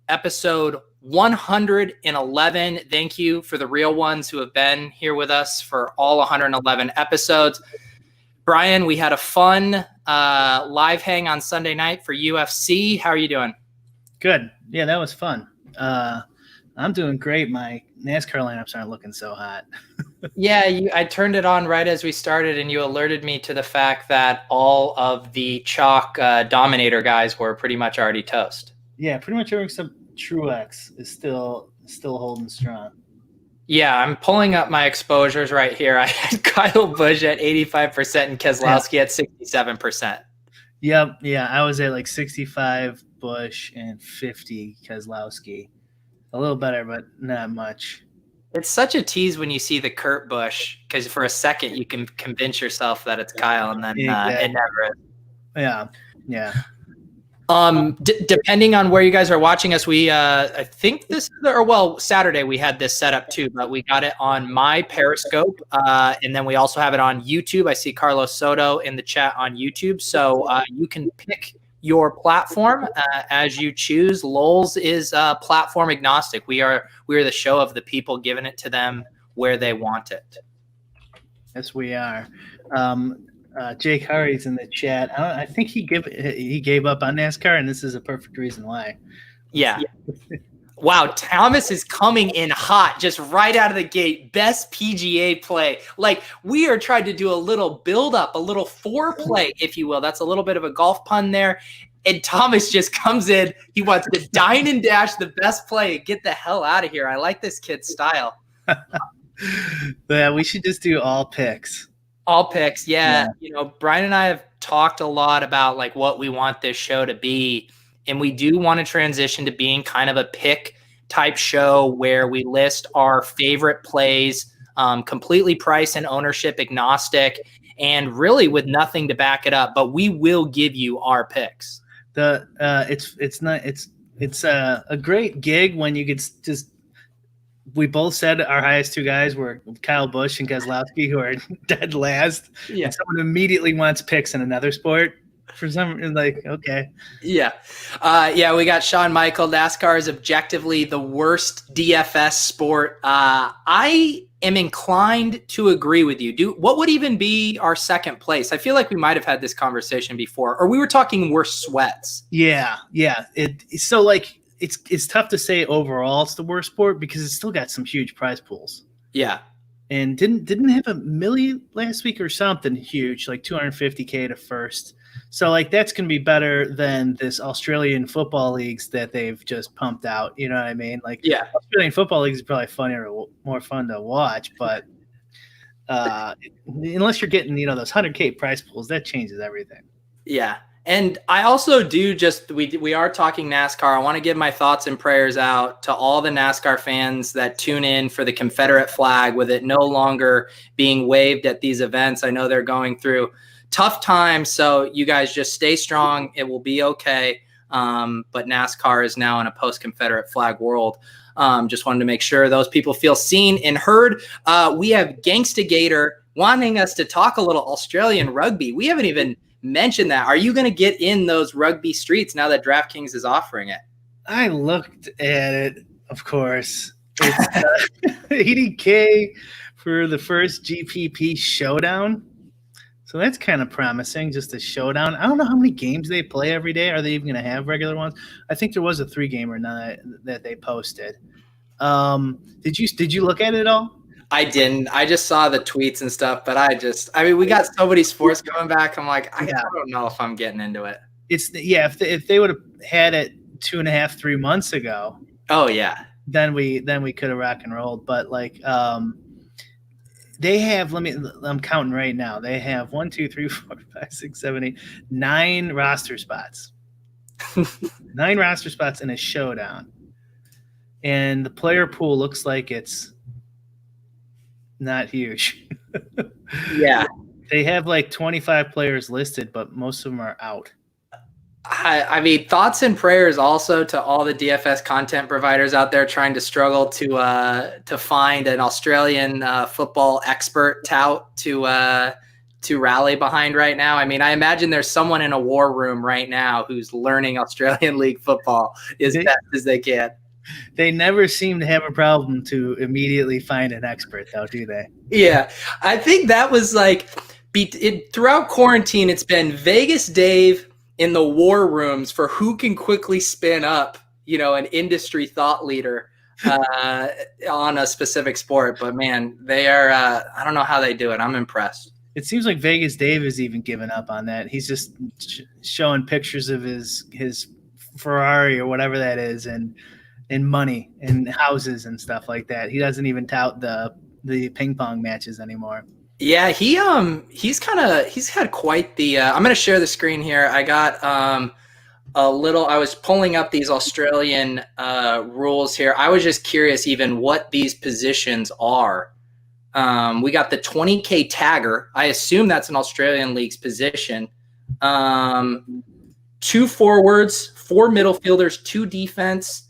episode 111. Thank you for the real ones who have been here with us for all 111 episodes. Brian, we had a fun live hang on Sunday night for UFC. How are you doing? Good. Yeah, that was fun. I'm doing great. My NASCAR lineups aren't looking so hot. Yeah, I turned it on right as we started, and you alerted me to the fact that all of the chalk Dominator guys were pretty much already toast. Yeah, pretty much everyone except Truex is still holding strong. Yeah, I'm pulling up my exposures right here. I had Kyle Busch at 85% and Keselowski at 67%. Yep. Yeah, I was at like 65 Busch and 50 Keselowski. A little better, but not much. It's such a tease when you see the Kurt Busch, because for a second you can convince yourself that it's Kyle, and then it never is. Yeah. Depending on where you guys are watching us, we I think Saturday we had this set up too, but we got it on my Periscope, and then we also have it on YouTube. I see Carlos Soto in the chat on YouTube, so you can pick your platform as you choose. Lolz is platform agnostic. We are the show of the people, giving it to them where they want it. Yes, we are. Jake Hurry's in the chat. I think he gave up on NASCAR, and this is a perfect reason why. Yeah. Wow, Thomas is coming in hot just right out of the gate. Best PGA play. Like, we are trying to do a little build-up, a little foreplay, if you will. That's a little bit of a golf pun there. And Thomas just comes in. He wants to dine and dash the best play and get the hell out of here. I like this kid's style. Yeah, we should just do all picks. All picks, yeah. You know, Brian and I have talked a lot about like what we want this show to be, and we do want to transition to being kind of a pick type show where we list our favorite plays, completely price and ownership agnostic, and really with nothing to back it up. But we will give you our picks. It's a great gig when you could just. We both said our highest two guys were Kyle Busch and Keselowski, who are dead last. Yeah. And someone immediately wants picks in another sport. For some, like, okay. Yeah. We got Sean Michael. NASCAR is objectively the worst DFS sport. I am inclined to agree with you. What would even be our second place? I feel like we might have had this conversation before, or we were talking worst sweats. Yeah. It's tough to say overall it's the worst sport because it's still got some huge prize pools. Yeah. And didn't have $1 million last week or something huge, like $250K to first. So like that's going to be better than this Australian football leagues that they've just pumped out. You know what I mean? Like, yeah, Australian football leagues is probably more fun to watch, but unless you're getting, those 100K prize pools, that changes everything. Yeah. And I also do we are talking NASCAR. I want to give my thoughts and prayers out to all the NASCAR fans that tune in for the Confederate flag, with it no longer being waved at these events. I know they're going through tough times, so you guys just stay strong. It will be okay. But NASCAR is now in a post-Confederate flag world. Just wanted to make sure those people feel seen and heard. We have Gangsta Gator wanting us to talk a little Australian rugby. We haven't even mention that. Are you going to get in those rugby streets now that DraftKings is offering it? I looked at it, of course. It's 80K for the first GPP showdown. So that's kind of promising, just a showdown. I don't know how many games they play every day. Are they even going to have regular ones? I think there was a 3-gamer that they posted. Did you look at it at all? I didn't. I just saw the tweets and stuff, but we got so many sports coming back. I'm like, I don't know if I'm getting into it. If they would have had it 2.5-3 months ago. Oh yeah. Then we could have rock and rolled. But like, they have. I'm counting right now. They have 1, 2, 3, 4, 5, 6, 7, 8, 9 roster spots. 9 roster spots in a showdown, and the player pool looks like it's not huge. Yeah. They have like 25 players listed, but most of them are out. I mean, thoughts and prayers also to all the DFS content providers out there trying to struggle to find an Australian football expert tout to to rally behind right now. I mean, I imagine there's someone in a war room right now who's learning Australian League football as best as they can. They never seem to have a problem to immediately find an expert, though, do they? Yeah, I think that was like throughout quarantine, it's been Vegas Dave in the war rooms for who can quickly spin up, an industry thought leader on a specific sport. But man, they are, I don't know how they do it. I'm impressed. It seems like Vegas Dave has even given up on that. He's just showing pictures of his Ferrari or whatever that is and money and houses and stuff like that. He doesn't even tout the ping pong matches anymore. Yeah, he's had quite the I'm going to share the screen here. I got I was pulling up these Australian rules here. I was just curious even what these positions are. We got the 20K tagger. I assume that's an Australian League's position. 2 forwards, 4 middle fielders, 2 defense,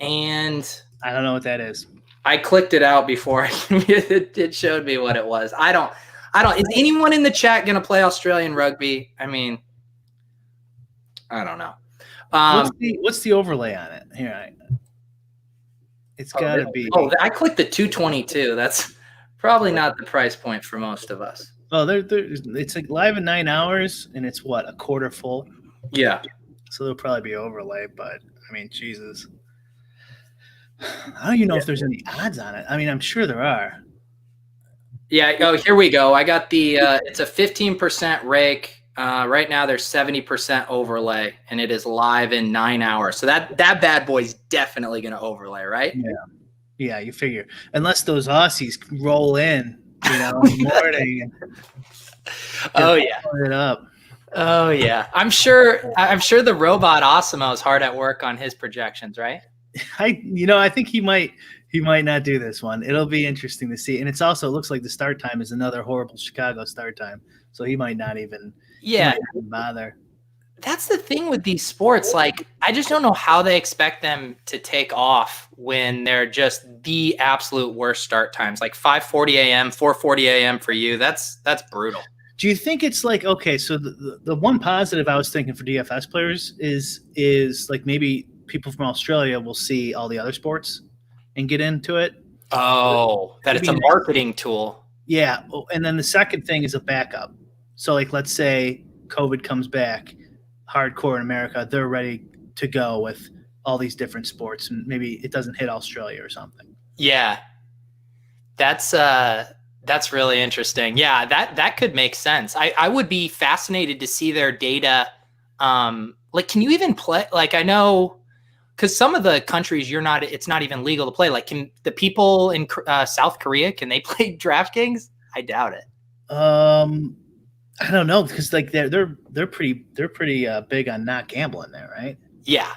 and I don't know what that is. I clicked it out before it showed me what it was. I don't. Is anyone in the chat going to play Australian rugby? I mean, I don't know. What's the overlay on it? Here, it's got to be. Oh, I clicked the 222. That's probably not the price point for most of us. Oh, it's like live in 9 hours, and it's what, a quarter full? Yeah. So there'll probably be overlay, but I mean, Jesus. I don't even know if there's any odds on it. I mean, I'm sure there are. Yeah. Oh, here we go. I got the. It's a 15% rake. Right now, there's 70% overlay, and it is live in 9 hours. So that bad boy's definitely going to overlay, right? Yeah. Yeah, you figure. Unless those Aussies roll in, in the morning. Oh yeah. It up. Oh yeah. I'm sure the robot Osimo is hard at work on his projections, right? I think he might not do this one. It'll be interesting to see. And it looks like the start time is another horrible Chicago start time. So he might not even bother. That's the thing with these sports. Like, I just don't know how they expect them to take off when they're just the absolute worst start times. Like 5:40 a.m., 4:40 a.m. for you. That's brutal. Do you think it's like, okay, so the one positive I was thinking for DFS players is like maybe people from Australia will see all the other sports and get into it. Oh, that it's a marketing tool. Yeah. And then the second thing is a backup. So like, let's say COVID comes back hardcore in America, they're ready to go with all these different sports, and maybe it doesn't hit Australia or something. Yeah. That's really interesting. Yeah, that could make sense. I would be fascinated to see their data. Like, can you even play? Like, I know, because some of the countries it's not even legal to play. Like, can the people in South Korea, can they play DraftKings? I doubt it. I don't know, because like they're pretty big on not gambling there, right? Yeah.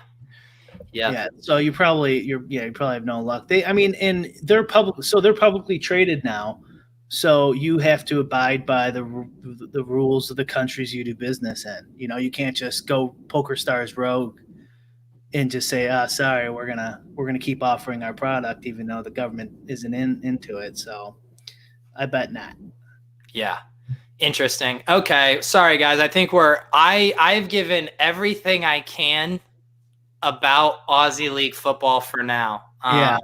Yeah. So you probably have no luck. And they're publicly traded now. So you have to abide by the rules of the countries you do business in. You can't just go PokerStars rogue and just say, sorry, we're gonna keep offering our product even though the government isn't into it. So I bet not. Yeah. Interesting. Okay. Sorry guys. I think I've given everything I can about Aussie League football for now. Yeah.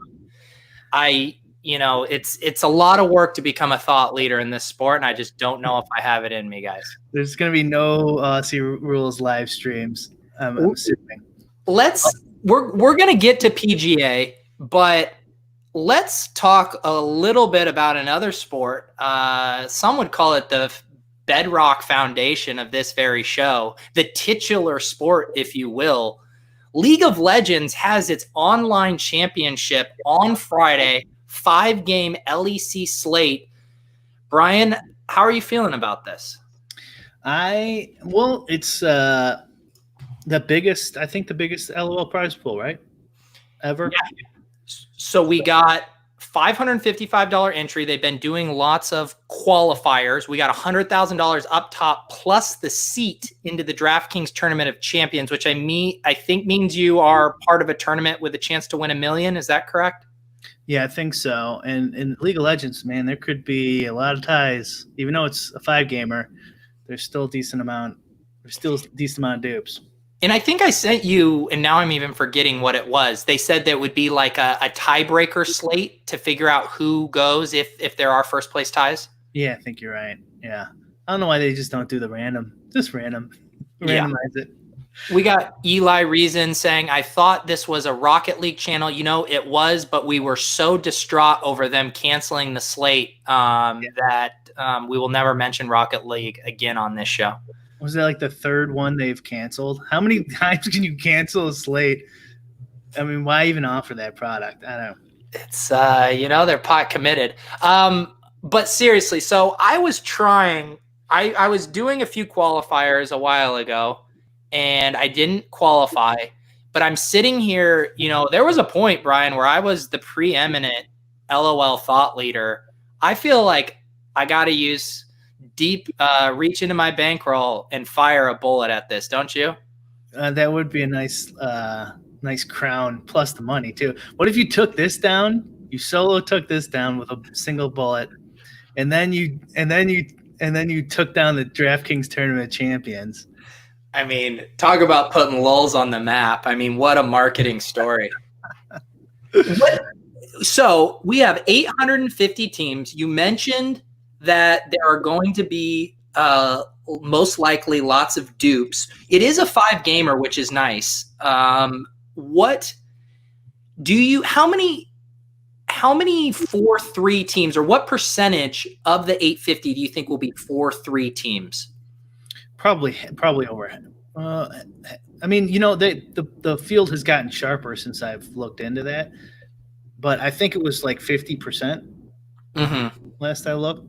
It's a lot of work to become a thought leader in this sport, and I just don't know if I have it in me, guys. There's going to be no Aussie rules live streams. I'm assuming. We're going to get to PGA, but let's talk a little bit about another sport. Some would call it the bedrock foundation of this very show, the titular sport, if you will. League of Legends has its online championship on Friday, 5-game LEC slate. Brian, how are you feeling about this? It's the biggest LOL prize pool, right? Ever. Yeah. So we got $555 entry. They've been doing lots of qualifiers. We got $100,000 up top plus the seat into the DraftKings Tournament of Champions, which I think means you are part of a tournament with a chance to win $1 million. Is that correct? Yeah, I think so. And in League of Legends, man, there could be a lot of ties. Even though it's a 5-gamer, there's still a decent amount. There's still a decent amount of dupes. And I think I sent you, and now I'm even forgetting what it was. They said that would be like a tiebreaker slate to figure out who goes if there are first place ties. Yeah, I think you're right. Yeah. I don't know why they just don't do the random. Just random. Randomize it. We got Eli Reason saying, I thought this was a Rocket League channel. It was, but we were so distraught over them canceling the slate that we will never mention Rocket League again on this show. Was that like the third one they've canceled? How many times can you cancel a slate? I mean, why even offer that product? I don't know. It's, they're pot committed. But seriously, so I was trying, I was doing a few qualifiers a while ago, and I didn't qualify, but I'm sitting here, there was a point, Brian, where I was the preeminent LOL thought leader. I feel like I got to use deep reach into my bankroll and fire a bullet at this, don't you? That would be a nice crown plus the money too. What if you took this down? You solo took this down with a single bullet, and then you took down the DraftKings Tournament Champions. I mean, talk about putting Lolz on the map. I mean, what a marketing story. So we have 850 teams. You mentioned that there are going to be most likely lots of dupes. It is a 5-gamer, which is nice. How many 4-3 teams, or what percentage of the 850 do you think will be 4-3 teams? Probably over. I mean, the field has gotten sharper since I've looked into that, but I think it was like 50%. Last I looked.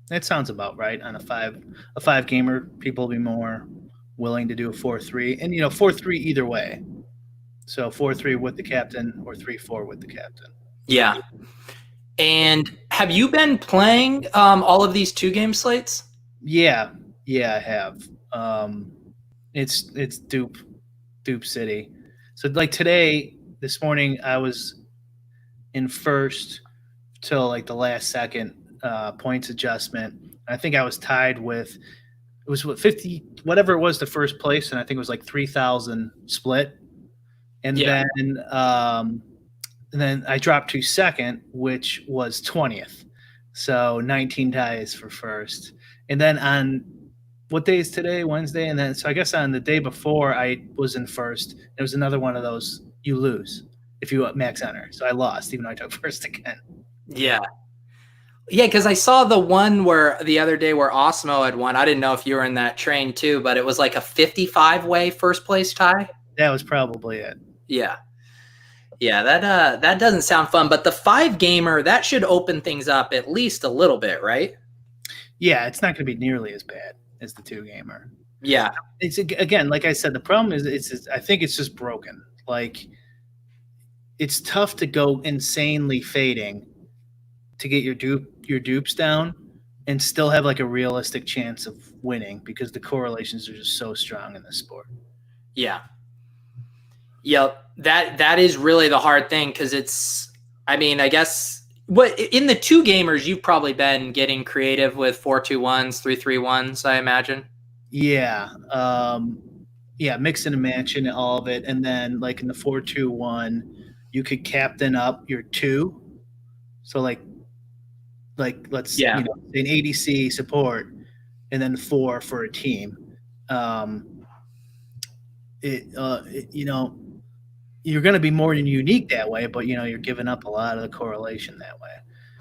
That sounds about right. On a 5-gamer, people will be more willing to do a 4-3, and 4-3 either way. So 4-3 with the captain or 3-4 with the captain. Yeah. And have you been playing all of these 2-game slates? Yeah, I have. It's dupe city. So like this morning, I was in first till like the last second points adjustment. I think I was tied with, it was 50, whatever it was, the first place, and I think it was like 3,000 split. And then I dropped to second, which was 20th. So 19 ties for first. And then on what day is today? Wednesday. And then, so I guess on the day before I was in first, there was another one of those, you lose if you max enter. So I lost, even though I took first again. Yeah. Yeah, because I saw the one where the other day where Osmo had won. I didn't know if you were in that train too, but it was like a 55-way first place tie. That was probably it. Yeah. Yeah, that doesn't sound fun, but the 5-gamer, that should open things up at least a little bit, right? Yeah, it's not going to be nearly as bad as the 2-gamer. Yeah. It's, again, like I said, the problem is I think it's just broken. Like, it's tough to go insanely fading to get your dupes down and still have like a realistic chance of winning, because the correlations are just so strong in this sport. Yeah. Yep. That is really the hard thing, because it's, I mean, I guess what in the 2-gamers, you've probably been getting creative with 4-2-1s, 3-3-1s, I imagine. Yeah. Mixing and matching all of it. And then like in the 4-2-1, you could captain up your 2. So like let's an ADC support, and then 4 for a team. You're going to be more unique that way, but you're giving up a lot of the correlation that way.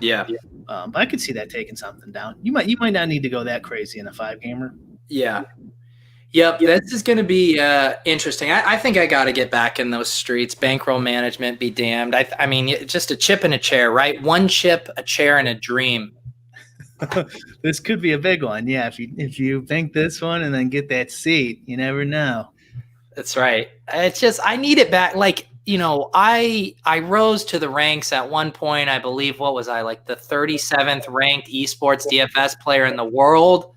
Yeah. But I could see that taking something down. You might not need to go that crazy in a 5-gamer. Yeah. Yep. This is going to be interesting. I think I got to get back in those streets. Bankroll management be damned. I mean, just a chip and a chair, right? 1 chip, a chair, and a dream. This could be a big one. Yeah. If you bank this one and then get that seat, you never know. That's right. It's just, I need it back. Like, I rose to the ranks at one point. I believe, what was I, like the 37th ranked esports DFS player in the world.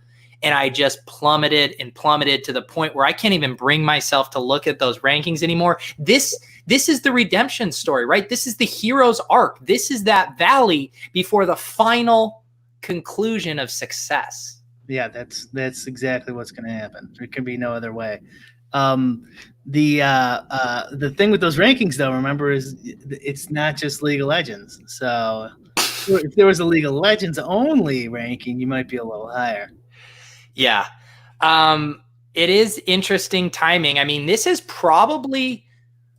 And I just plummeted to the point where I can't even bring myself to look at those rankings anymore. This this is the redemption story, right? This is the hero's arc. This is that valley before the final conclusion of success. Yeah, that's exactly what's going to happen. There can be no other way. The thing with those rankings, though, remember, is it's not just League of Legends. So if there was a League of Legends only ranking, you might be a little higher. Yeah. It is interesting timing. I mean, this is probably,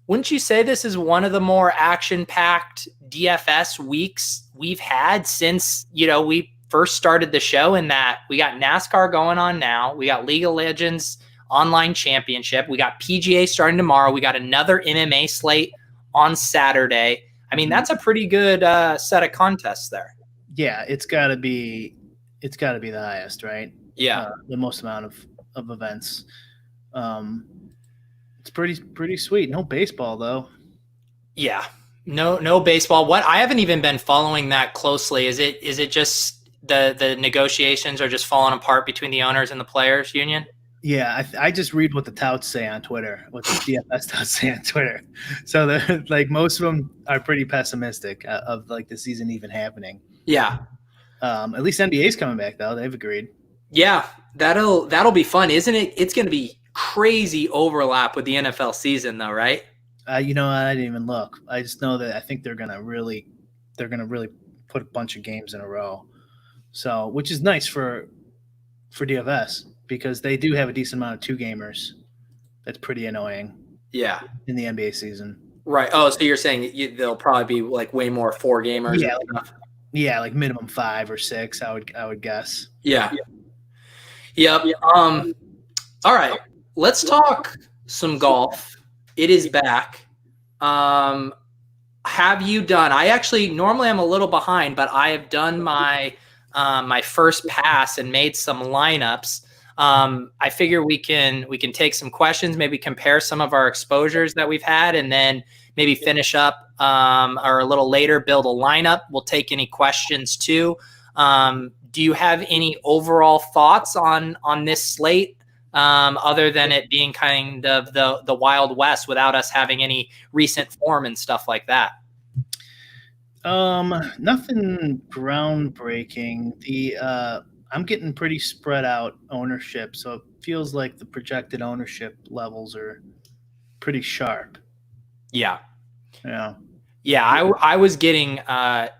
wouldn't you say this is one of the more action-packed DFS weeks we've had since, we first started the show, in that we got NASCAR going on now. We got League of Legends Online Championship. We got PGA starting tomorrow. We got another MMA slate on Saturday. I mean, that's a pretty good set of contests there. Yeah, it's got to be the highest, right? Yeah, the most amount of events. It's pretty sweet. No baseball though. Yeah, no baseball. What, I haven't even been following that closely. Is it just the negotiations are just falling apart between the owners and the players union? Yeah, I just read what the touts say on Twitter, what the DFS touts say on Twitter. So like most of them are pretty pessimistic of like the season even happening. Yeah. At least NBA's coming back though. They've agreed. Yeah, that'll be fun, isn't it? It's going to be crazy overlap with the NFL season, though, right? I didn't even look. I just know that I think they're gonna really put a bunch of games in a row. So, which is nice for DFS, because they do have a decent amount of 2-gamers. That's pretty annoying. Yeah, in the NBA season. Right. Oh, so you're saying they'll probably be like way more 4-gamers? Yeah, like minimum 5 or 6. I would guess. Yeah. Yep. All right. Let's talk some golf. It is back. Have you done? Normally I'm a little behind, but I have done my first pass and made some lineups. I figure we can take some questions, maybe compare some of our exposures that we've had, and then maybe finish up or a little later build a lineup. We'll take any questions too. Do you have any overall thoughts on this slate, other than it being kind of the Wild West without us having any recent form and stuff like that? Nothing groundbreaking. I'm getting pretty spread out ownership, so it feels like the projected ownership levels are pretty sharp. Yeah. Yeah, I was getting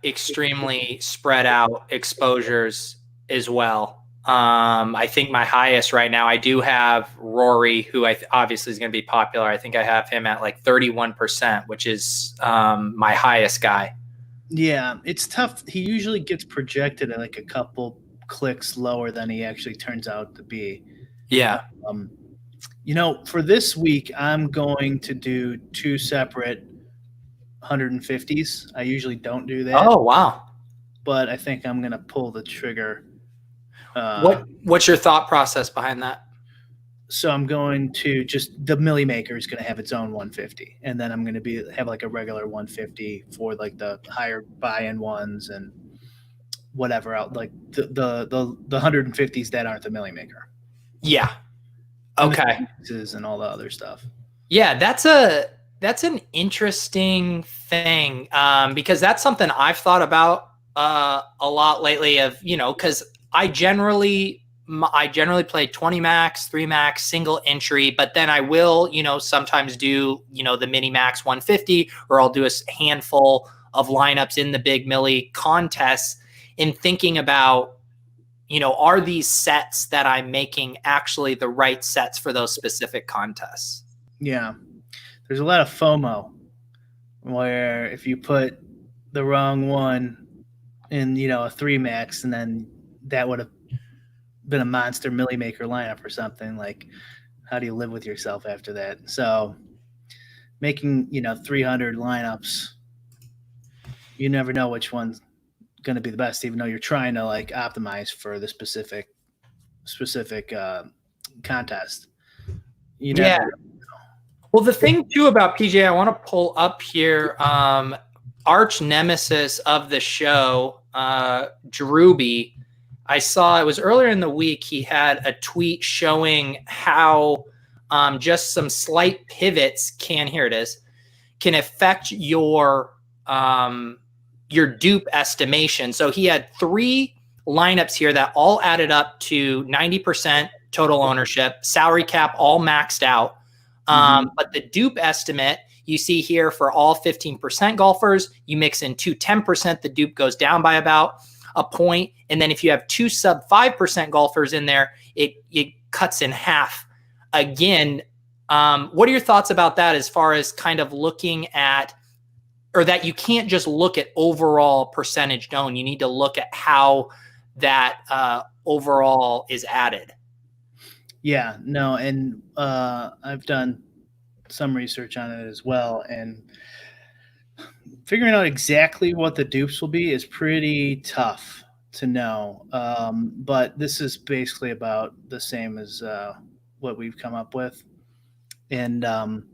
extremely spread out exposures as well. I think my highest right now, I do have Rory, who obviously is going to be popular. I think I have him at like 31%, which is my highest guy. Yeah, it's tough. He usually gets projected at like a couple clicks lower than he actually turns out to be. Yeah. For this week, I'm going to do 2 separate 150s. I usually don't do that. Oh, wow. But I think I'm going to pull the trigger. What's your thought process behind that? So I'm going to the Millie Maker is going to have its own 150. And then I'm going to have like a regular 150 for like the higher buy-in ones and whatever out, like the 150s that aren't the Millie Maker. Yeah. Okay. And all the other stuff. Yeah, that's an interesting thing, because that's something I've thought about a lot lately. Because I generally play 20 max, 3 max, single entry, but then I will, sometimes do the mini max 150, or I'll do a handful of lineups in the big Millie contests, in thinking about, are these sets that I'm making actually the right sets for those specific contests? Yeah. There's a lot of FOMO where if you put the wrong one in, a 3 max, and then that would have been a monster Millie Maker lineup or something, like, how do you live with yourself after that? So making, 300 lineups, you never know which one's going to be the best, even though you're trying to like optimize for the specific contest. Yeah. Well, the thing too about PJ, I want to pull up here, arch nemesis of the show, Drewby. I saw it was earlier in the week. He had a tweet showing how just some slight pivots can affect your dupe estimation. So he had 3 lineups here that all added up to 90% total ownership, salary cap all maxed out. But the dupe estimate you see here for all 15% golfers, you mix in 2 10%, the dupe goes down by about a point. And then if you have 2 sub 5% golfers in there, it cuts in half. Again, what are your thoughts about that as far as kind of looking at, or that you can't just look at overall percentage owned, you need to look at how that overall is added? Yeah, no, and I've done some research on it as well, and figuring out exactly what the dupes will be is pretty tough to know. But this is basically about the same as what we've come up with, and I'm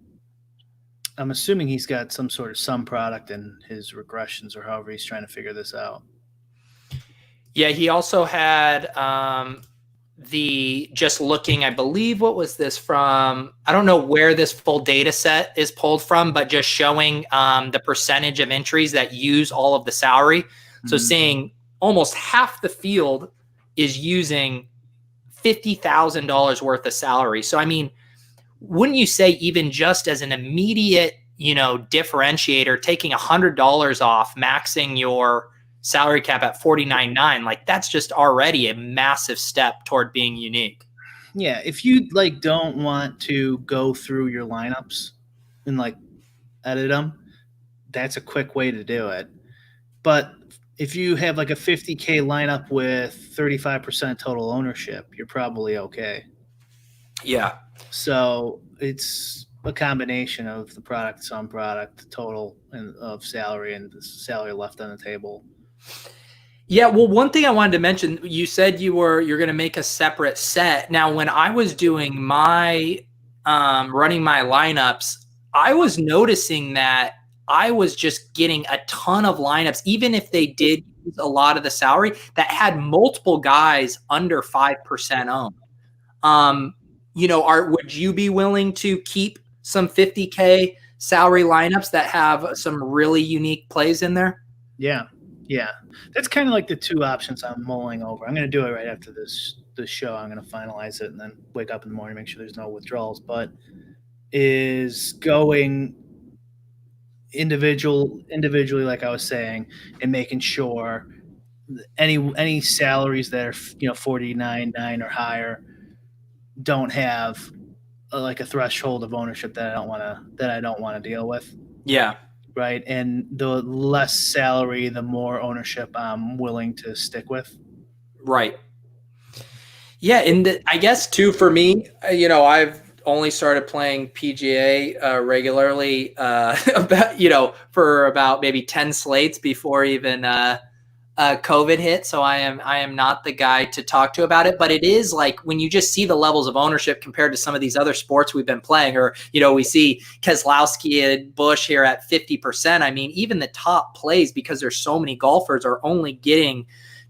assuming he's got some sort of sum product in his regressions, or however he's trying to figure this out. Yeah, he also had just looking, I believe, what was this from? I don't know where this full data set is pulled from, but just showing the percentage of entries that use all of the salary. So seeing almost half the field is using $50,000 worth of salary. So, I mean, wouldn't you say even just as an immediate, differentiator, taking $100 off, maxing your salary cap at 49.9, like that's just already a massive step toward being unique. Yeah, if you don't want to go through your lineups and edit them, that's a quick way to do it. But if you have a 50K lineup with 35% total ownership, you're probably okay. Yeah. So it's a combination of the product, sum product, total of salary, and the salary left on the table. Yeah, well, one thing I wanted to mention, you said you're going to make a separate set. Now, when I was doing my running my lineups, I was noticing that I was just getting a ton of lineups, even if they did use a lot of the salary, that had multiple guys under 5% owned. Would you be willing to keep some 50K salary lineups that have some really unique plays in there? Yeah, that's kind of the 2 options I'm mulling over. I'm going to do it right after this show. I'm going to finalize it and then wake up in the morning, make sure there's no withdrawals. But is going individually, like I was saying, and making sure any salaries that are 49.9 or higher don't have a threshold of ownership that I don't want to deal with. Yeah. Right. And the less salary, the more ownership I'm willing to stick with. Right. Yeah. And I guess too, for me, I've only started playing PGA regularly for about maybe 10 slates before even COVID hit. So I am not the guy to talk to about it, but it is when you just see the levels of ownership compared to some of these other sports we've been playing, or, we see Keselowski and Busch here at 50%. I mean, even the top plays, because there's so many golfers, are only getting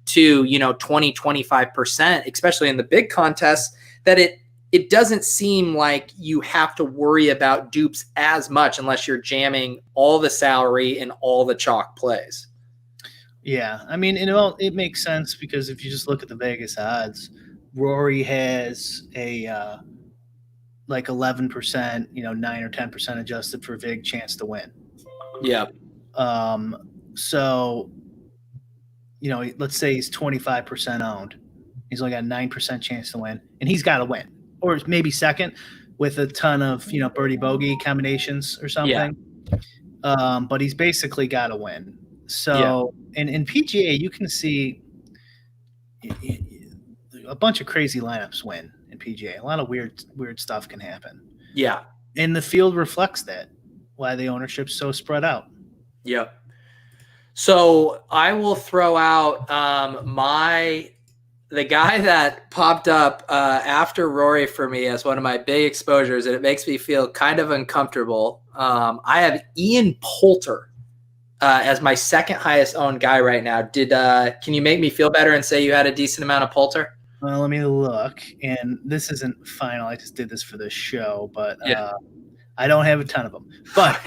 to, 20, 25%, especially in the big contests, that it doesn't seem like you have to worry about dupes as much unless you're jamming all the salary and all the chalk plays. Yeah, I mean, it makes sense, because if you just look at the Vegas odds, Rory has a 11%, 9 or 10% adjusted for vig chance to win. Yeah. So, let's say he's 25% owned. He's only got a 9% chance to win, and he's got to win, or maybe second with a ton of birdie bogey combinations or something. Yeah. But he's basically got to win. So in PGA, you can see a bunch of crazy lineups win in PGA. A lot of weird stuff can happen. Yeah. And the field reflects that, why the ownership's so spread out. Yeah. So I will throw out the guy that popped up after Rory for me as one of my big exposures, and it makes me feel kind of uncomfortable. I have Ian Poulter as my second highest owned guy right now. Can you make me feel better and say you had a decent amount of Poulter? Well, let me look. And this isn't final. I just did this for the show, but I don't have a ton of them, but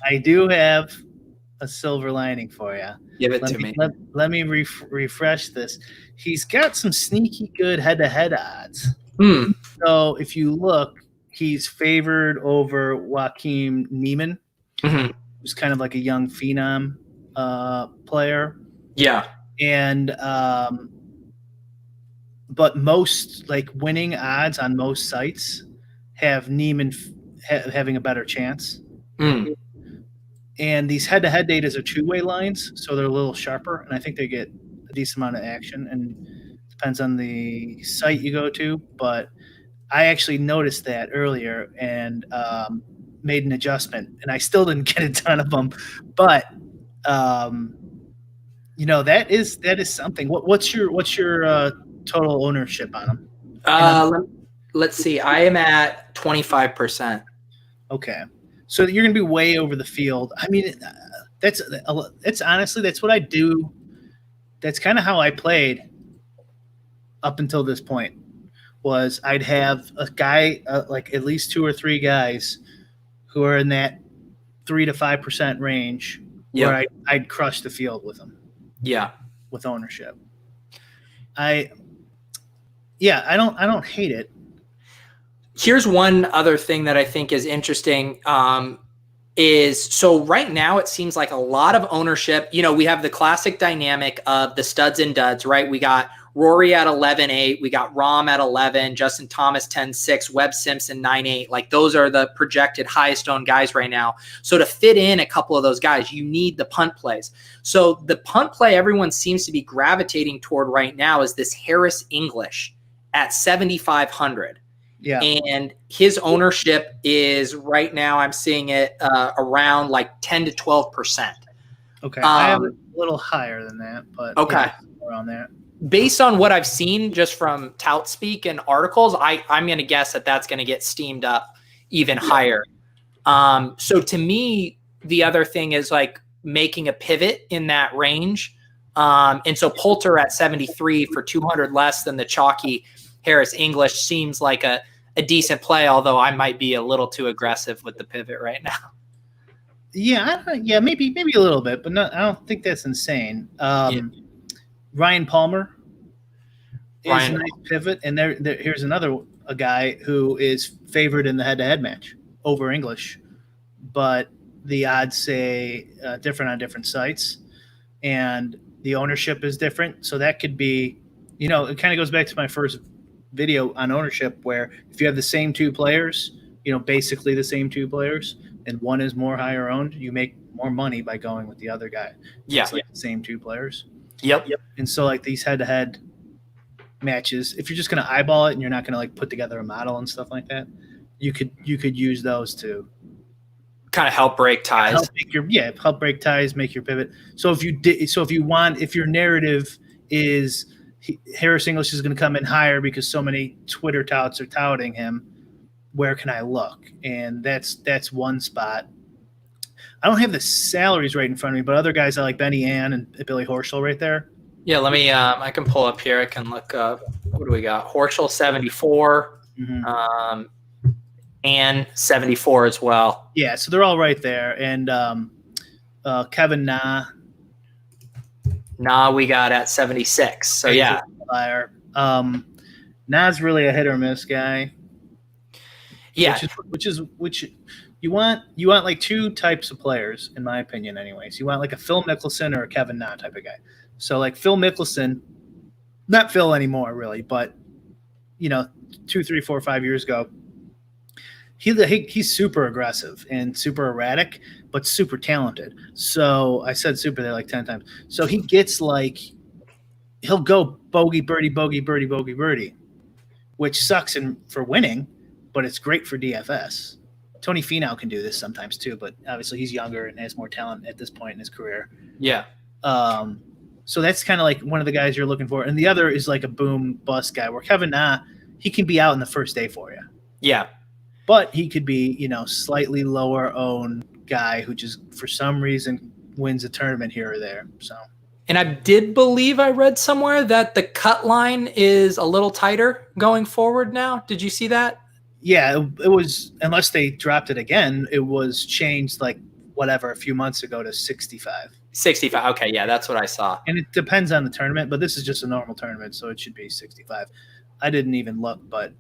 I do have a silver lining for you. Give it to me. Let me refresh this. He's got some sneaky good head-to-head odds. So if you look, he's favored over Joaquin Niemann, who's kind of like a young phenom player. Yeah. And but most like winning odds on most sites have Niemann having a better chance. And these head-to-head datas are two-way lines, so they're a little sharper, and I think they get a decent amount of action. And depends on the site you go to, but I actually noticed that earlier and made an adjustment, and I still didn't get a ton of them, but that is something. What's your total ownership on them? Let's see. I am at 25%. Okay. So you're going to be way over the field. I mean, that's honestly, that's what I do. That's kind of how I played up until this point. Was I'd have a guy, like at least 2 or 3 guys who are in that 3 to 5% range where I'd crush the field with them. Yeah. With ownership. I don't hate it. Here's one other thing that I think is interesting is so right now it seems like a lot of ownership, we have the classic dynamic of the studs and duds, right? We got Rory at 11.8, we got Rahm at 11, Justin Thomas 10.6, Webb Simpson 9.8. Like those are the projected highest owned guys right now. So to fit in a couple of those guys, you need the punt plays. So the punt play everyone seems to be gravitating toward right now is this Harris English at 7,500. Yeah. And his ownership is right now, I'm seeing it around like 10 to 12%. Okay. I have it a little higher than that, but okay. Around there. Based on what I've seen just from tout speak and articles, I'm going to guess that that's going to get steamed up even higher. So to me, the other thing is like making a pivot in that range. And so Poulter at 73 for 200 less than the chalky Harris English seems like a decent play, although I might be a little too aggressive with the pivot right now. Yeah, maybe a little bit, but I don't think that's insane. Ryan Palmer is a nice pivot, and here's a guy who is favored in the head-to-head match over English, but the odds say different on different sites, and the ownership is different. So that could be, it kind of goes back to my first video on ownership, where if you have the same 2 players, basically the same 2 players, and one is more higher owned, you make more money by going with the other guy. Yeah. It's like the same 2 players. Yep. And so like these head-to-head matches, if you're just going to eyeball it and you're not going to like put together a model and stuff like that, you could use those to kind of help break ties. Help break ties, make your pivot. So if your narrative is Harris English is going to come in higher because so many Twitter touts are touting him, where can I look? And that's one spot. I don't have the salaries right in front of me, but other guys I like Benny Ann and Billy Horschel right there. Yeah, let me. I can pull up here. I can look up. What do we got? Horschel 74, and 74 as well. Yeah, so they're all right there. And Kevin Na. We got at 76. So yeah, Na's really a hit or miss guy. Yeah, which you want like 2 types of players, in my opinion. Anyways, you want like a Phil Mickelson or a Kevin Na type of guy. So like Phil Mickelson, not Phil anymore really, but 2, 3, 4, 5 years ago, he's super aggressive and super erratic, but super talented. So I said super there like 10 times. So he gets like, he'll go bogey, birdie, bogey, birdie, bogey, birdie, which sucks for winning, but it's great for DFS. Tony Finau can do this sometimes too, but obviously he's younger and has more talent at this point in his career. Yeah. So that's kind of like one of the guys you're looking for. And the other is like a boom bust guy, where Kevin Na, he can be out in the first day for you. Yeah. But he could be, slightly lower owned guy who just for some reason wins a tournament here or there. So. And I did believe I read somewhere that the cut line is a little tighter going forward now. Did you see that? Yeah, it was, unless they dropped it again, it was changed like whatever a few months ago to 65. 65. Okay, yeah, that's what I saw. And it depends on the tournament, but this is just a normal tournament, so it should be 65. I didn't even look, but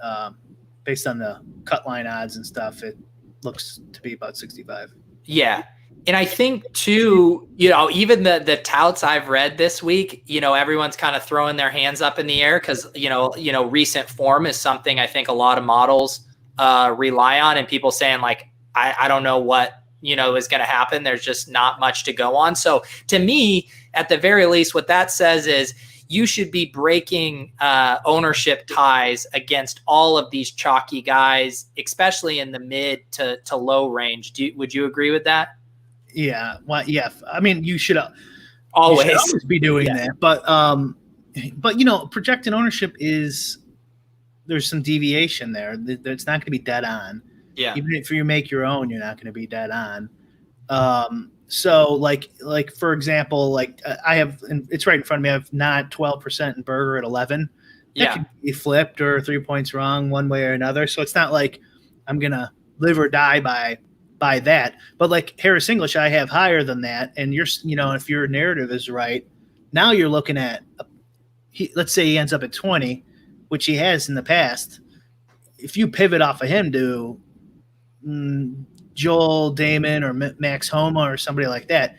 based on the cut line odds and stuff, it looks to be about 65. Yeah. And I think too, even the touts I've read this week, everyone's kind of throwing their hands up in the air because, recent form is something I think a lot of models rely on, and people saying like, I don't know what, is going to happen. There's just not much to go on. So to me, at the very least, what that says is you should be breaking ownership ties against all of these chalky guys, especially in the mid to low range. Would you agree with that? Yeah. Well, yeah. I mean, you should always be doing that. But projected ownership there's some deviation there. It's not going to be dead on. Yeah. Even if you make your own, you're not going to be dead on. So like for example, like I have, and it's right in front of me, I have not 12% in Burger at 11. That could be flipped or 3 points wrong one way or another. So it's not like I'm going to live or die by that. But like Harris English, I have higher than that. And if your narrative is right, now you're looking at, let's say he ends up at 20, which he has in the past. If you pivot off of him to Joel Damon or Max Homa or somebody like that,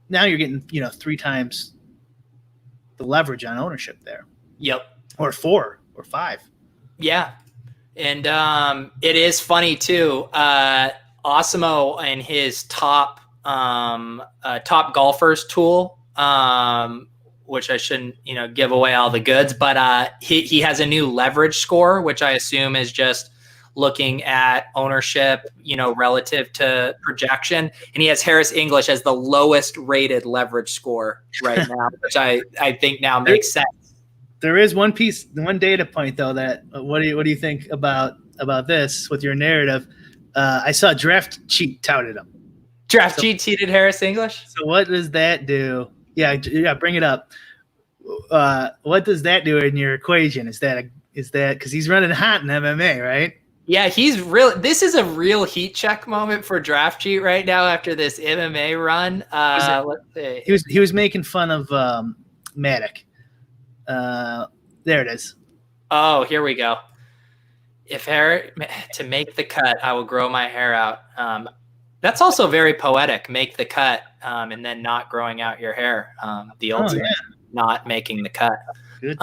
now you're getting 3 times the leverage on ownership there. Yep. Or 4 or 5. Yeah. And it is funny too. Osimo and his top golfers tool, which I shouldn't give away all the goods, but he has a new leverage score, which I assume is just looking at ownership, relative to projection. And he has Harris English as the lowest rated leverage score right now, which I think now makes sense. There is one data point though, that what do you think about this with your narrative? I saw Draft Cheat touted him. Draft Cheat cheated Harris English? So what does that do? Yeah, bring it up. What does that do in your equation? Is that because he's running hot in MMA, right? Yeah, this is a real heat check moment for Draft Cheat right now after this MMA run. Let's see. He was making fun of Maddox. There it is. Oh, here we go. To make the cut, I will grow my hair out. That's also very poetic. Make the cut, and then not growing out your hair. The ultimate not making the cut. Good.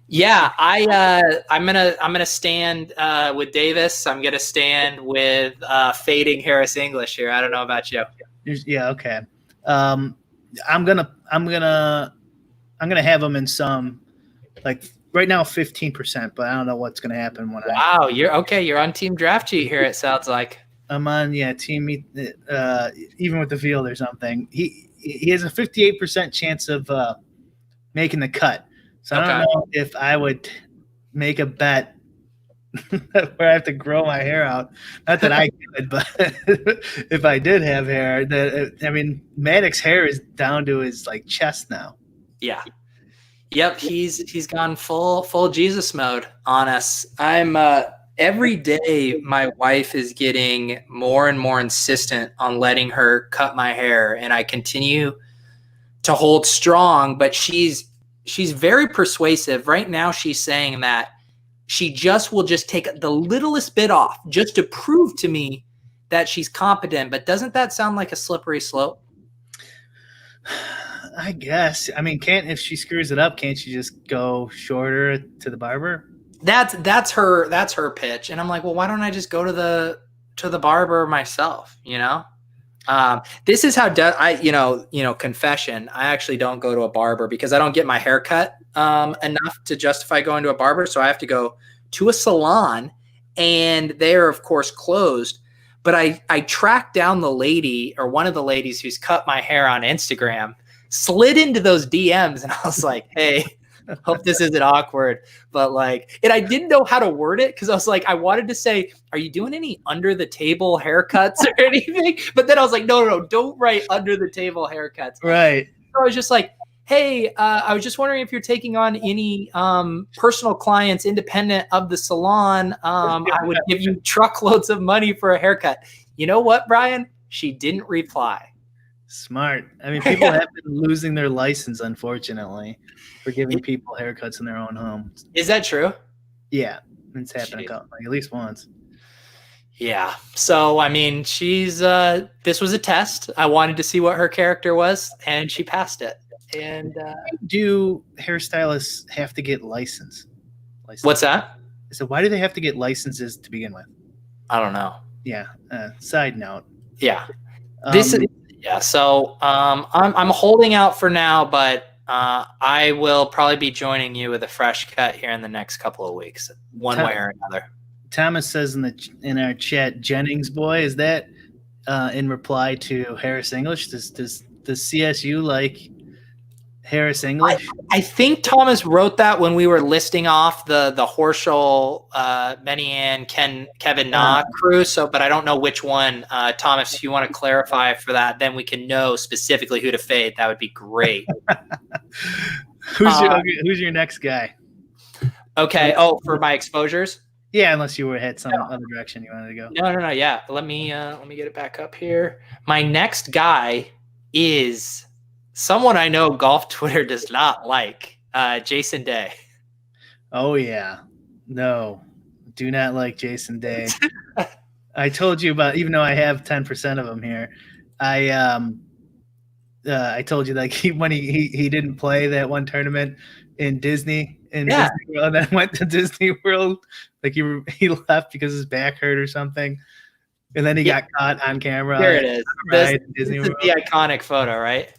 Yeah, I'm gonna stand with Davis. I'm gonna stand with fading Harris English here. I don't know about you. Yeah. Okay. I'm gonna have him in some, like right now 15%, but I don't know what's gonna happen when you're okay. You're on Team Draft Cheat here. It sounds like I'm on team even with the field or something. He has a 58% chance of making the cut. So I don't know if I would make a bet where I have to grow my hair out. Not that I could, but if I did have hair, Maddox's hair is down to his like chest now. Yeah. Yep. He's gone full Jesus mode on us. I'm every day my wife is getting more and more insistent on letting her cut my hair, and I continue to hold strong, but she's very persuasive. Right now she's saying that she will take the littlest bit off just to prove to me that she's competent. But doesn't that sound like a slippery slope? I guess. I mean, if she screws it up, can't she just go shorter to the barber? That's her pitch. And I'm like, well, why don't I just go to the barber myself, This is how confession. I actually don't go to a barber because I don't get my hair cut enough to justify going to a barber. So I have to go to a salon, and they are of course closed. But I tracked down the lady, or one of the ladies who's cut my hair on Instagram, slid into those DMs, and I was like, hey, hope this isn't awkward. But and I didn't know how to word it because I was like, I wanted to say, are you doing any under the table haircuts or anything? But then I was like, no, don't write under the table haircuts. Right. So I was just like, Hey, I was just wondering if you're taking on any personal clients independent of the salon. I would give you truckloads of money for a haircut. You know what, Brian? She didn't reply. Smart. I mean, people have been losing their license, unfortunately, for giving people haircuts in their own homes. Is that true? Yeah, it's happened like at least once. Yeah. So, I mean, this was a test. I wanted to see what her character was, and she passed it. And do hairstylists have to get licensed? What's that? So why do they have to get licenses to begin with? I don't know. Yeah. Side note. Yeah. So I'm holding out for now, but I will probably be joining you with a fresh cut here in the next couple of weeks, one way or another. Thomas says in our chat, Jennings boy, is that in reply to Harris English? Does CSU like Harris English? I think Thomas wrote that when we were listing off the Horschel, Menian, Kevin Na crew. So, but I don't know which one. Thomas, if you want to clarify for that, then we can know specifically who to fade. That would be great. Who's your next guy? Okay. Oh, for my exposures. Yeah, unless you had some other direction you wanted to go. No. Yeah, let me get it back up here. My next guy is someone I know golf Twitter does not like, Jason Day. Oh, yeah. No, do not like Jason Day. I told you about, even though I have 10% of them here, I told you like when he didn't play that one tournament in Disney Disney World, and then went to Disney World. Like he left because his back hurt or something. And then he got caught on camera. There it is. This is World. The iconic photo, right?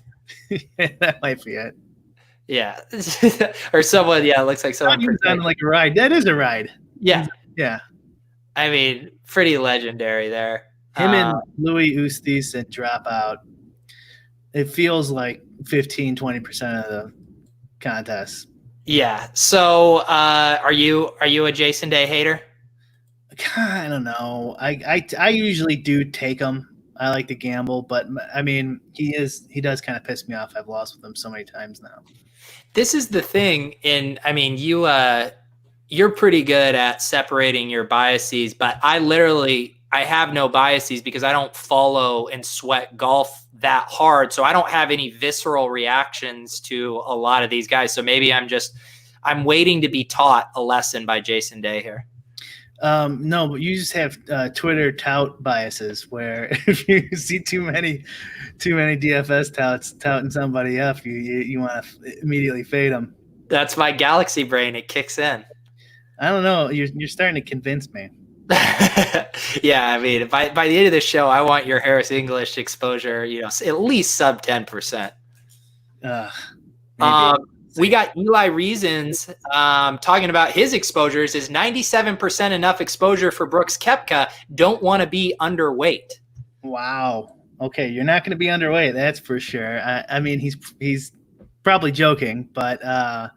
That might be it. Yeah. Or someone, it looks like someone. He was on like a ride. That is a ride. Yeah. Yeah. I mean, pretty legendary there. Him and Louis Oosthuizen drop out. It feels like 15-20% of the contest. Yeah. So are you a Jason Day hater? I don't know. I usually do take him. I like to gamble, but I mean, he does kind of piss me off. I've lost with him so many times now. This is the thing, and I mean, you're pretty good at separating your biases, but I have no biases because I don't follow and sweat golf that hard, so I don't have any visceral reactions to a lot of these guys. So maybe I'm waiting to be taught a lesson by Jason Day here. No, but you just have Twitter tout biases where if you see too many DFS touts touting somebody up, you want to immediately fade them. That's my galaxy brain. It kicks in. I don't know. You're starting to convince me. Yeah, I mean, by the end of the show, I want your Harris English exposure, at least sub 10%. We got Eli Reasons talking about his exposures. Is 97% enough exposure for Brooks Koepka? Don't want to be underweight. Wow. Okay, you're not going to be underweight. That's for sure. I mean, he's probably joking, but I'm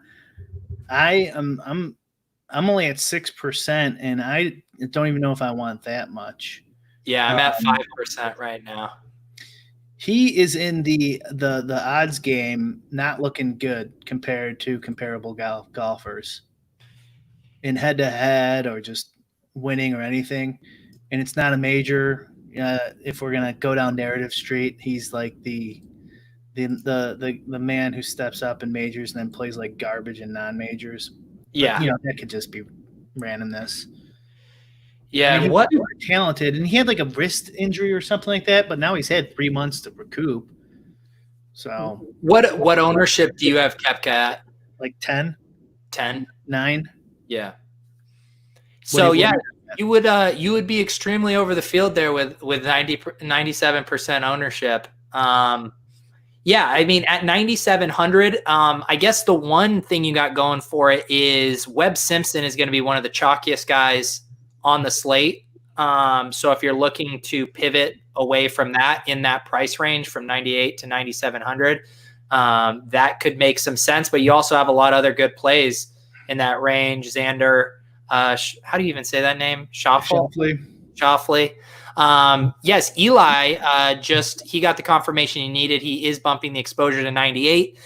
only at 6%, and I don't even know if I want that much. Yeah, I'm at 5% right now. He is in the odds game, not looking good compared to comparable golfers in head-to-head or just winning or anything. And it's not a major. If we're gonna go down narrative street, he's like the man who steps up in majors and then plays like garbage in non-majors. Yeah, but, that could just be randomness. Yeah, I mean, he was talented, and he had like a wrist injury or something like that, but now he's had 3 months to recoup. So what ownership do you have Koepka at? Like 10? 9? Yeah. So you would be extremely over the field there with 97% ownership. Yeah, I mean, at 9,700, I guess the one thing you got going for it is Webb Simpson is going to be one of the chalkiest guys on the slate. So if you're looking to pivot away from that in that price range from 98 to 9,700, that could make some sense. But you also have a lot of other good plays in that range. Xander, how do you even say that name? Schauffele. Yes, Eli, he got the confirmation he needed. He is bumping the exposure to 98.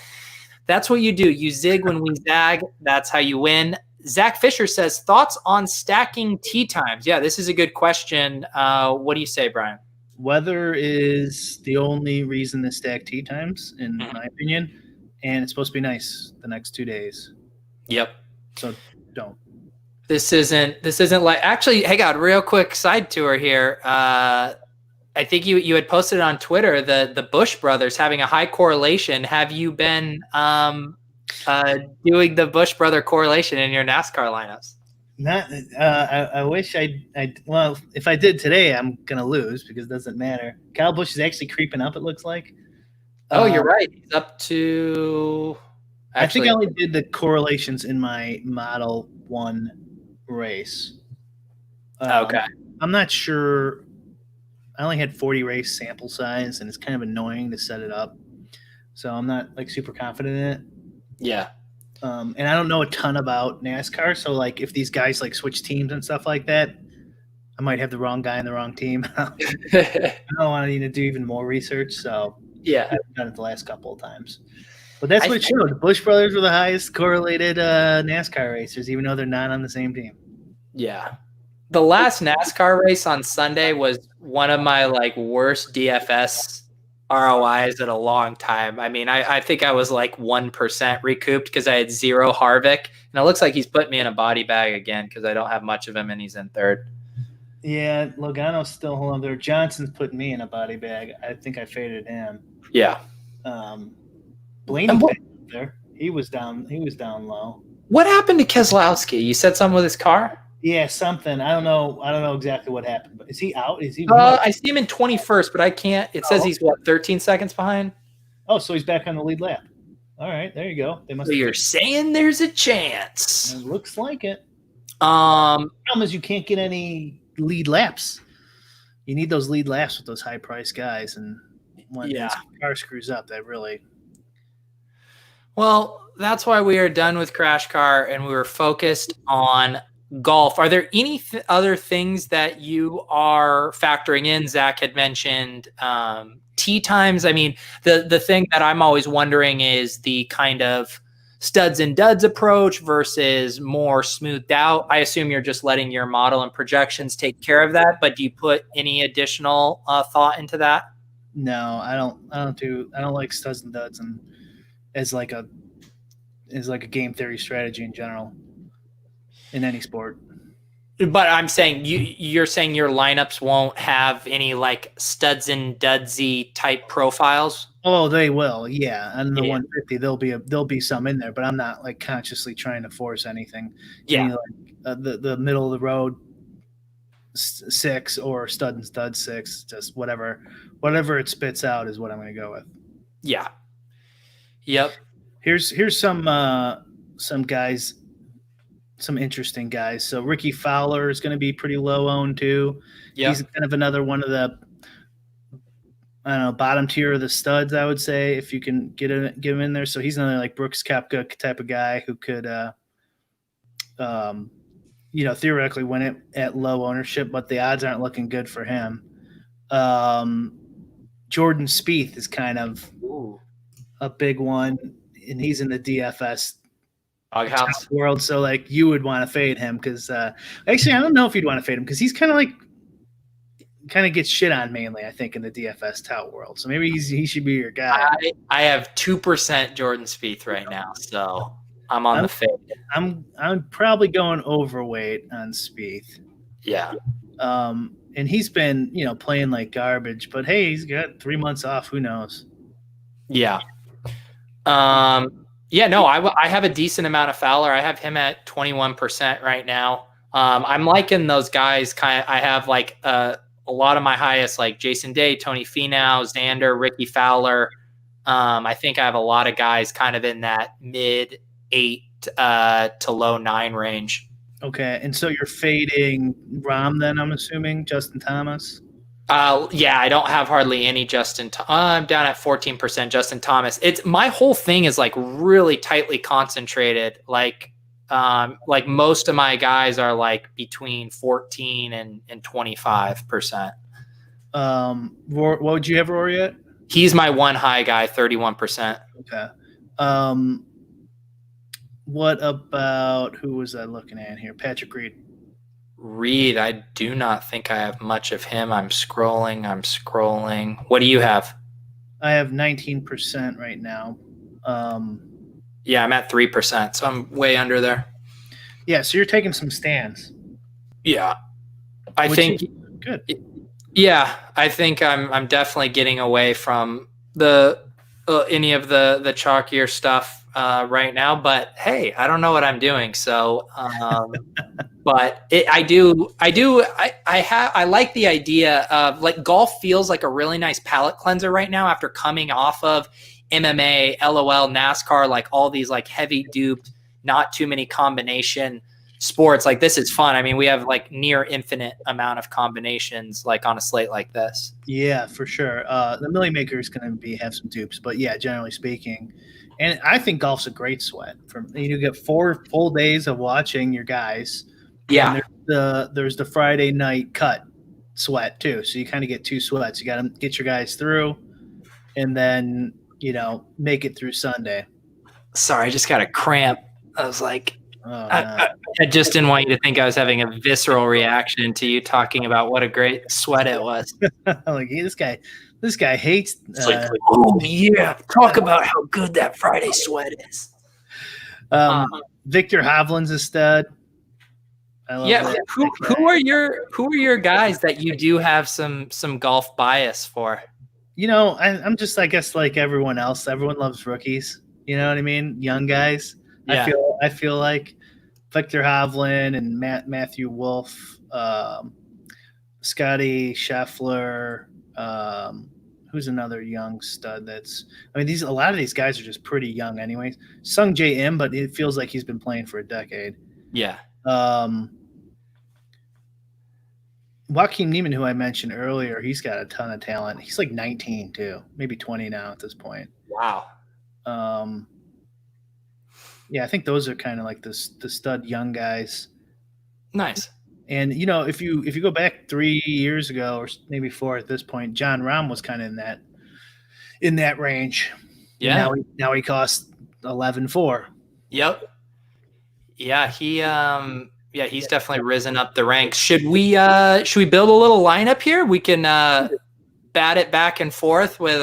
That's what you do. You zig when we zag. That's how you win. Zach Fisher says, thoughts on stacking tee times? Yeah, this is a good question. What do you say, Brian? Weather is the only reason to stack tee times, in my opinion, and it's supposed to be nice the next 2 days. Yep. So don't. This isn't like, actually, hey God, real quick side tour here. I think you had posted on Twitter the Bush brothers having a high correlation. Have you been doing the Bush brother correlation in your NASCAR lineups? Not. I wish I. Well, if I did today, I'm gonna lose because it doesn't matter. Kyle Busch is actually creeping up. It looks like. Oh, you're right. He's up to. I think Actually, I only did the correlations in my Model 1 race. Okay. I'm not sure. I only had 40 race sample size, and it's kind of annoying to set it up. So I'm not like super confident in it. Yeah. And I don't know a ton about NASCAR. So like if these guys like switch teams and stuff like that, I might have the wrong guy in the wrong team. I don't want to need to do even more research. So yeah, I've done it the last couple of times. But that's what it showed. The Busch brothers were the highest correlated NASCAR racers, even though they're not on the same team. Yeah. The last NASCAR race on Sunday was one of my like worst DFS ROIs in a long time. I mean, I think I was like 1% recouped because I had 0 Harvick. And it looks like he's put me in a body bag again because I don't have much of him and he's in third. Yeah, Logano's still holding there. Johnson's putting me in a body bag. I think I faded him. Yeah. Blaney there. He was down low. What happened to Keselowski? You said something with his car? Yeah, something. I don't know exactly what happened, but is he out? Is he? I see him in 21st, but I can't. It says he's what, 13 seconds behind? Oh, so he's back on the lead lap. All right, there you go. They must. So you're saying there's a chance? It looks like it. The problem is you can't get any lead laps. You need those lead laps with those high price guys, and when the car screws up, that really. Well, that's why we are done with Crash Car, and we were focused on golf. Are there any other things that you are factoring in? Zach had mentioned tee times. I mean, the thing that I'm always wondering is the kind of studs and duds approach versus more smoothed out. I assume you're just letting your model and projections take care of that, but do you put any additional thought into that? No, I don't like studs and duds and as like a game theory strategy in general in any sport. But I'm saying you're saying your lineups won't have any like studs and dudsy type profiles. Oh, they will, yeah. And the 150, there'll be some in there, but I'm not like consciously trying to force anything. Yeah, like, the middle of the road 6 or stud and stud 6, just whatever it spits out is what I'm going to go with. Yeah. Yep. Here's some guys. Some interesting guys. So Ricky Fowler is going to be pretty low owned too. Yep. He's kind of another one of the bottom tier of the studs, I would say, if you can get him in there. So he's another like Brooks Koepka type of guy who could theoretically win it at low ownership, but the odds aren't looking good for him. Jordan Spieth is kind of a big one, and he's in the DFS world, so like you would want to fade him because actually I don't know if you'd want to fade him because he's kind of gets shit on mainly, I think, in the DFS tout world. So maybe he should be your guy. I have 2% Jordan Spieth right now, so I'm on the fade. I'm probably going overweight on Spieth. Yeah. And he's been playing like garbage, but hey, he's got 3 months off. Who knows? Yeah. Yeah, no, I have a decent amount of Fowler. I have him at 21% right now. I'm liking those guys. I have like a lot of my highest, like Jason Day, Tony Finau, Xander, Ricky Fowler. I think I have a lot of guys kind of in that mid 8 to low 9 range. Okay, and so you're fading Rahm then, I'm assuming, Justin Thomas? Yeah, I don't have hardly any Justin. I'm down at 14% Justin Thomas. My whole thing is like really tightly concentrated. Like most of my guys are like between 14 and 25%. What would you have Rory at? He's my one high guy, 31%. Okay. What about, who was I looking at here? Patrick Reed. Reed, I do not think I have much of him. I'm scrolling. What do you have? I have 19% right now. Yeah, I'm at 3%, so I'm way under there. Yeah, so you're taking some stands. Yeah, I think good. Yeah, I think I'm definitely getting away from the any of the chalkier stuff right now. But hey, I don't know what I'm doing, so. But I like the idea of, like, golf feels like a really nice palate cleanser right now after coming off of MMA, LOL, NASCAR, like all these like heavy duped, not too many combination sports. Like, this is fun. I mean, we have like near infinite amount of combinations like on a slate like this. Yeah, for sure. The Millie Maker is going to have some dupes, but yeah, generally speaking, and I think golf's a great sweat. You get 4 full days of watching your guys. Yeah. And there's the Friday night cut sweat too. So you kind of get 2 sweats. You got to get your guys through, and then make it through Sunday. Sorry, I just got a cramp. I was like, oh, no. I just didn't want you to think I was having a visceral reaction to you talking about what a great sweat it was. Like, hey, this guy hates. Oh yeah, talk about how good that Friday sweat is. Victor Hovland's a stud. Yeah, who are your guys that you do have some golf bias for? I'm just, I guess, like everyone else. Everyone loves rookies. You know what I mean? Young guys. Yeah. I feel like Victor Hovland and Matthew Wolff, Scotty Scheffler. Who's another young stud? A lot of these guys are just pretty young, anyways. Sung J M, but it feels like he's been playing for a decade. Yeah. Joaquin Niemann, who I mentioned earlier, he's got a ton of talent. He's like 19 too, maybe 20 now at this point. Wow. Yeah, I think those are kind of like the stud young guys. Nice. And if you go back 3 years ago, or maybe 4 at this point, John Rahm was kind of in that range. Yeah. Now he costs 11.4. Yep. Yeah, he's definitely risen up the ranks. Should we build a little lineup here? We can bat it back and forth with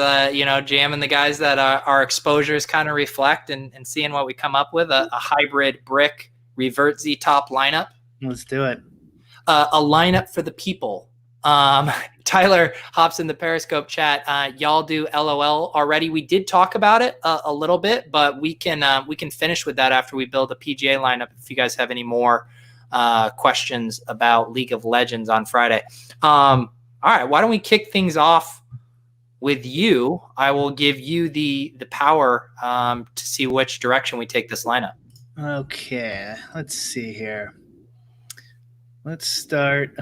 jamming the guys that our exposures kind of reflect, and seeing what we come up with, a hybrid brick revert Z top lineup. Let's do it. A lineup for the people. Tyler hops in the Periscope chat. Y'all do LOL already. We did talk about it a little bit, but we can finish with that after we build a PGA lineup. If you guys have any more questions about League of Legends on Friday. All right, why don't we kick things off with you? I will give you the power to see which direction we take this lineup. Okay, let's see here. Let's start.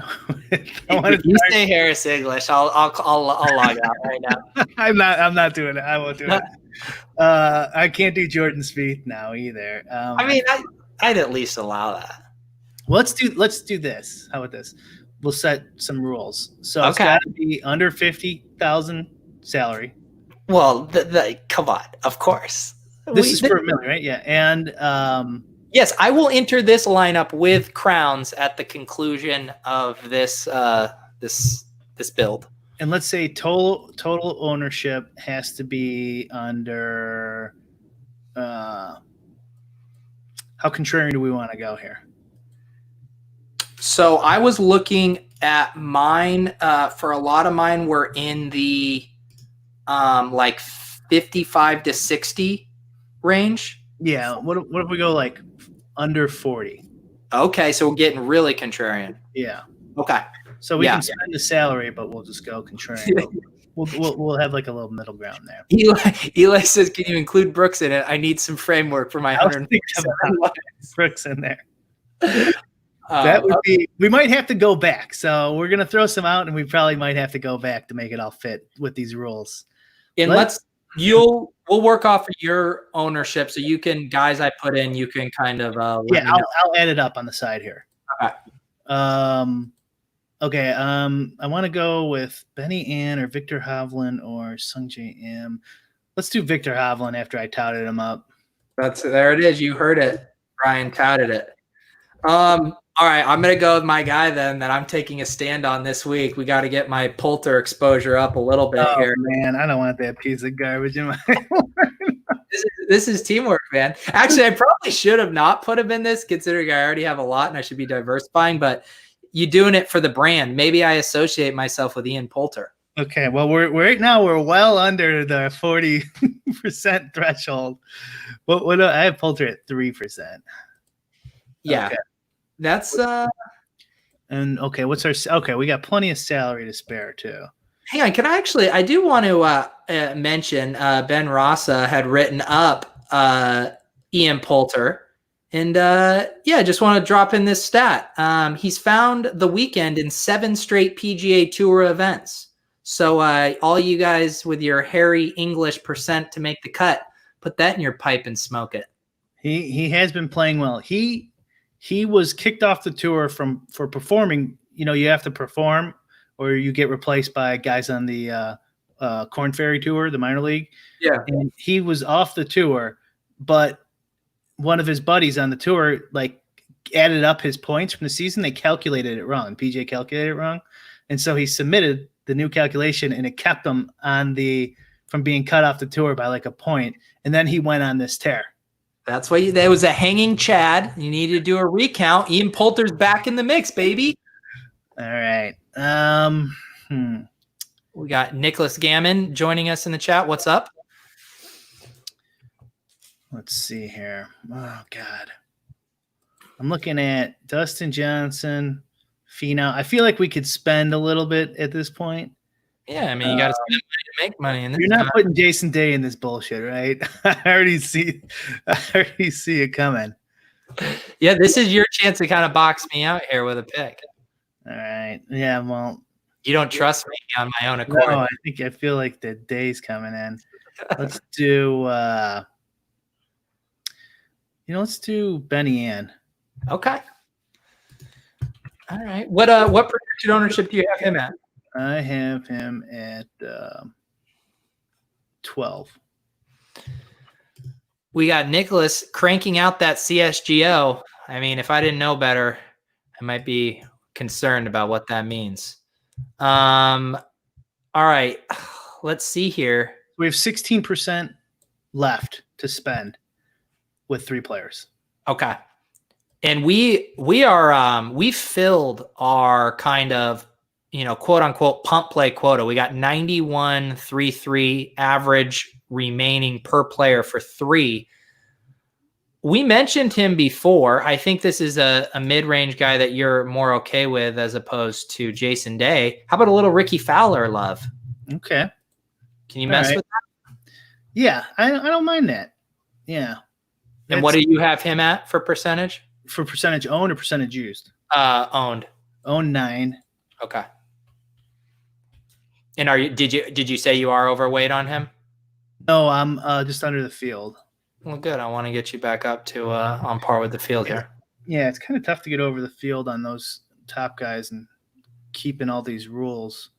If you say Harris English, I'll log out right now. I'm not doing it. I won't do it. I can't do Jordan Spieth now either. I'd at least allow that. Let's do this. How about this? We'll set some rules. So It's got to be under 50,000 salary. Well, come on, of course. This is for $1 million, right? Yeah, and yes, I will enter this lineup with crowns at the conclusion of this build. And let's say total ownership has to be under. How contrarian do we want to go here? So I was looking at mine. For a lot of mine, we're in the like 55 to 60 range. Yeah. What if we go like under 40? Okay, so we're getting really contrarian. Yeah. Okay. So we can spend the salary, but we'll just go contrarian. we'll have like a little middle ground there. Eli says, "Can you include Brooks in it? I need some framework for my 100 Brooks in there." That would be. We might have to go back. So we're gonna throw some out, and we probably might have to go back to make it all fit with these rules. And we'll work off of your ownership, so you can, guys I put in, you can kind of I'll add it up on the side here. Okay. Okay. I want to go with Benny Ann or Victor Hovland or Sung J M. Let's do Victor Hovland after I touted him up. There it is. You heard it. Brian touted it. All right, I'm gonna go with my guy then that I'm taking a stand on this week. We got to get my Poulter exposure up a little bit here. Man, I don't want that piece of garbage in my. This is teamwork, man. Actually, I probably should have not put him in this, considering I already have a lot and I should be diversifying. But you doing it for the brand. Maybe I associate myself with Ian Poulter. Okay, well, we're right now we're well under the 40% threshold. What I have Poulter at 3%. Yeah, okay. That's and okay. We got plenty of salary to spare too. Hang on, I do want to mention Ben Rasa had written up Ian Poulter, and just want to drop in this stat. He's found the weekend in 7 straight PGA Tour events. So all you guys with your Harry English percent to make the cut, put that in your pipe and smoke it. He has been playing well. He was kicked off the tour for performing. You know, you have to perform or you get replaced by guys on the Korn Ferry Tour, the minor league. Yeah. And he was off the tour, but one of his buddies on the tour added up his points from the season. They calculated it wrong. PJ calculated it wrong. And so he submitted the new calculation and it kept him from being cut off the tour by a point. And then he went on this tear. That's why there was a hanging Chad. You need to do a recount. Ian Poulter's back in the mix, baby. All right. We got Nicholas Gammon joining us in the chat. What's up? Let's see here. Oh, God. I'm looking at Dustin Johnson, Finau. I feel like we could spend a little bit at this point. Yeah, I mean, you got to spend money to make money. In this you're not putting Jason Day in this bullshit, right? I already see it coming. Yeah, this is your chance to kind of box me out here with a pick. All right. Yeah, well. You don't trust me on my own accord. No, I feel like the day's coming in. Let's do let's do Benny Ann. Okay. All right. What projected ownership do you have him at? I have him at 12. We got Nicholas cranking out that CSGO. I mean, if I didn't know better, I might be concerned about what that means. All right. Let's see here. We have 16% left to spend with 3 players. Okay. And we filled our kind of, quote unquote pump play quota. We got 91.33 average remaining per player for 3. We mentioned him before. I think this is a mid-range guy that you're more okay with as opposed to Jason Day. How about a little Ricky Fowler love? Okay. Can you mess with that? Yeah, I don't mind that. Yeah. And what do you have him at for percentage? For percentage owned or percentage used? Owned. Owned 9. Okay. And did you say you are overweight on him? No, I'm just under the field. Well, good. I want to get you back up to on par with the field here. Yeah, it's kind of tough to get over the field on those top guys and keeping all these rules.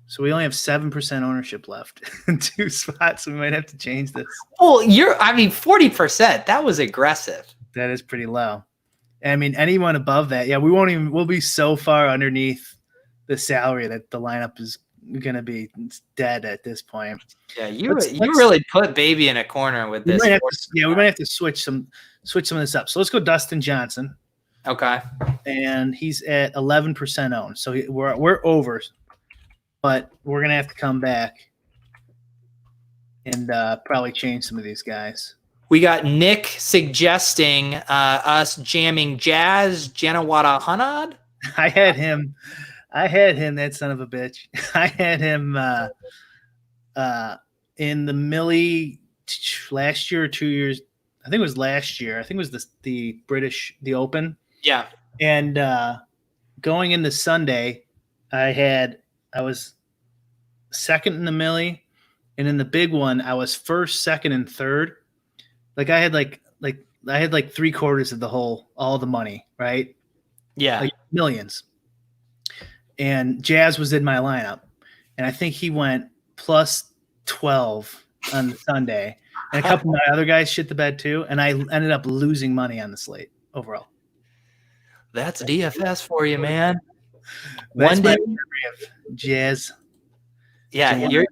So we only have 7% ownership left in 2 spots. So we might have to change this. Well, 40%. That was aggressive. That is pretty low. I mean, anyone above that, yeah, we'll be so far underneath the salary that the lineup is going to be dead at this point. Yeah, you really put baby in a corner with this. We might have to switch some of this up. So let's go Dustin Johnson. Okay. And he's at 11% owned. So we're over, but we're going to have to come back and probably change some of these guys. We got Nick suggesting us jamming Jazz Janawada Hanad. I had him, that son of a bitch. I had him in the Millie last year or 2 years. I think it was last year. I think it was the Open. Yeah. And going into Sunday, I was second in the Millie, and in the big one, I was first, second, and third. Like I had like 3/4 of all the money, right? Yeah. Like millions. And Jazz was in my lineup. And I think he went plus 12 on Sunday, and a couple of my other guys shit the bed too, and I ended up losing money on the slate overall. That's DFS for you, man. That's One my day, memory of Jazz. yeah, you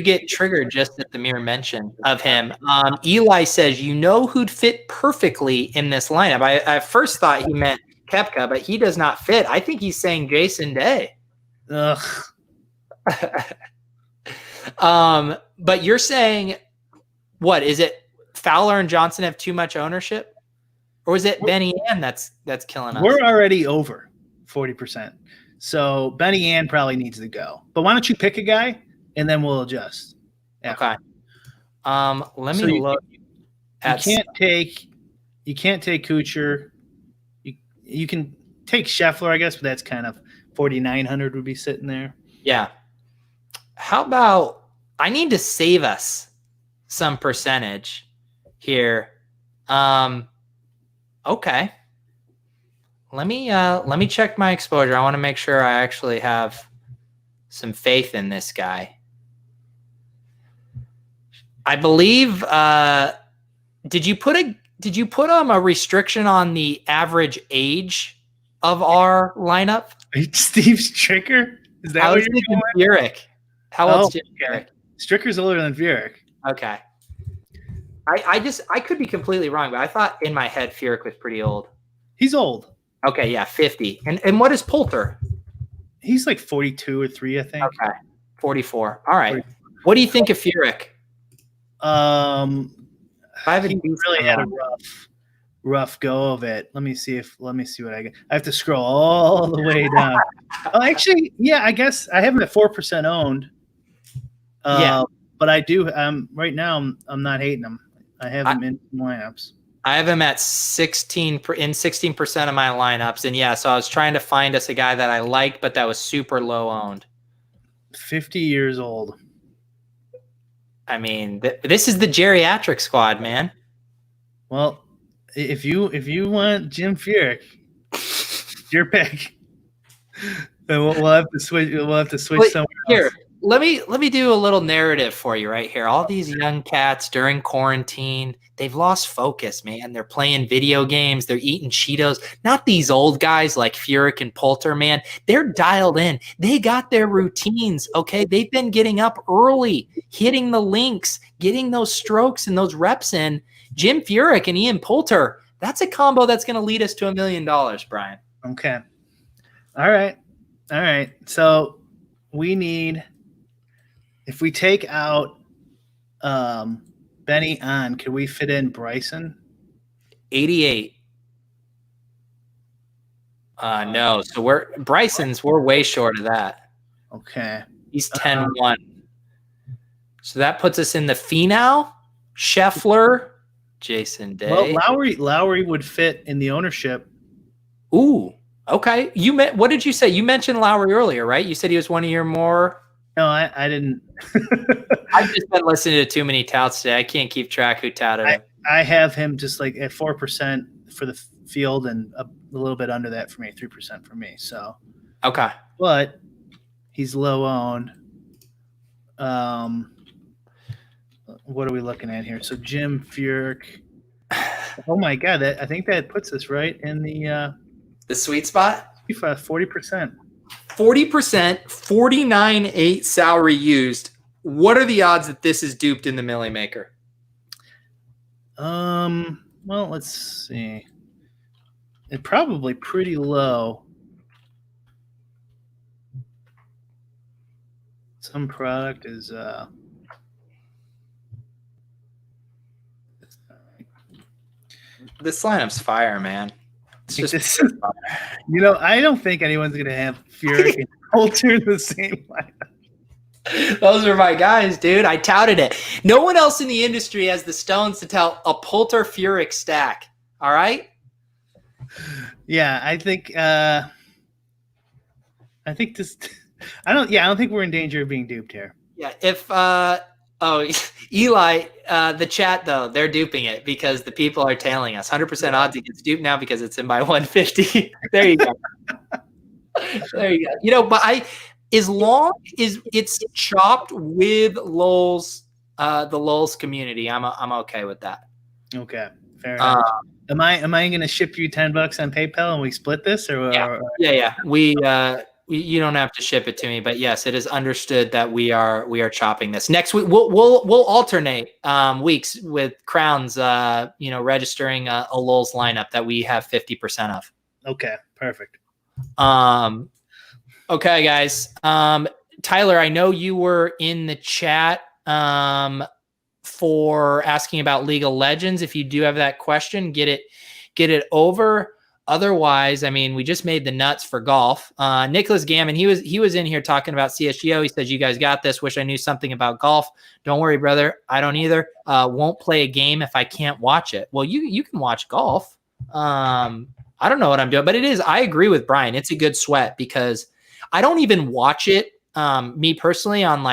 get triggered just at the mere mention of him. Eli says, you know who'd fit perfectly in this lineup. I first thought he meant Koepka, but he does not fit. I think he's saying Jason Day. Ugh. But you're saying, what is it? Fowler and Johnson have too much ownership, or is it Benny Ann that's killing us? We're already over 40%, so Benny Ann probably needs to go. But why don't you pick a guy and then we'll adjust? Okay. Let me look. You can't take Kuchar. You can take Scheffler, I guess, but that's kind of 4,900 would be sitting there. Yeah. How about I need to save us some percentage here. Okay. Let me check my exposure. I want to make sure I actually have some faith in this guy. I believe did you put a restriction on the average age of our lineup? Steve Stricker? Is that what you're doing? Furyk. How old's Jim Furyk? Stricker's older than Furyk. Okay. I could be completely wrong, but I thought in my head Furyk was pretty old. He's old. Okay, yeah, 50. And what is Poulter? He's like 42 or 3, I think. Okay, 44. All right. 44. What do you think of Furyk? He really had a rough go of it. Let me see what I get. I have to scroll all the way down. Oh, actually, yeah, I guess I have him at 4% owned. Yeah, but I do. Right now, I'm not hating him. I have him in lineups. I have him at 16% of my lineups, and yeah, so I was trying to find us a guy that I liked, but that was super low owned. 50 years old. I mean, this is the geriatric squad, man. Well, if you want Jim Furyk, your pick. Then we'll have to switch. We'll have to switch somewhere here. else. Let me do a little narrative for you right here. All these young cats during quarantine, they've lost focus, man. They're playing video games. They're eating Cheetos. Not these old guys like Furyk and Poulter, man. They're dialed in. They got their routines, okay? They've been getting up early, hitting the links, getting those strokes and those reps in. Jim Furyk and Ian Poulter, that's a combo that's going to lead us to $1 million, Brian. Okay. All right. So we need... If we take out Benny on, could we fit in Bryson? 88. No. So we're way short of that. Okay. He's 10-1. So that puts us in the Finau, Scheffler, Jason Day. Well, Lowry would fit in the ownership. Ooh. Okay. What did you say? You mentioned Lowry earlier, right? You said he was one of your more. No, I didn't. I've just been listening to too many touts today. I can't keep track who touted him. I have him just like at 4% for the field and a little bit under that for me, 3% for me. So okay, but he's low owned. What are we looking at here? So Jim Furyk. Oh my God, I think that puts us right in the sweet spot. 40%. 40%, 49.8 salary used. What are the odds that this is duped in the Millie Maker? Well, let's see. It's probably pretty low. Some product is this lineup's fire, man. It's just I don't think anyone's gonna have Furyk and Poulter in the same lineup. Those are my guys, dude. I touted it. No one else in the industry has the stones to tell a Poulter Furyk stack. All right. Yeah, I think this. I don't think we're in danger of being duped here. Yeah. If Eli, the chat though, they're duping it because the people are tailing us. 100% odds it gets duped now because it's in by 150. There you go. There you go. But as long as it's chopped with Lolz the Lolz community. I'm okay with that. Okay, fair enough. Am I going to ship you $10 on PayPal and we split this, or yeah? We you don't have to ship it to me, but yes, it is understood that we are chopping this next week. We'll alternate weeks with Crowns, registering a Lolz lineup that we have 50% of. Okay, perfect. Okay, guys. Tyler, I know you were in the chat for asking about League of Legends. If you do have that question, get it over. Otherwise, I mean, we just made the nuts for golf. Nicholas Gammon, he was in here talking about CSGO. He says, "You guys got this. Wish I knew something about golf." Don't worry, brother. I don't either. Won't play a game if I can't watch it. Well, you can watch golf. I don't know what I'm doing, but it is. I agree with Brian. It's a good sweat because I don't even watch it, me personally, on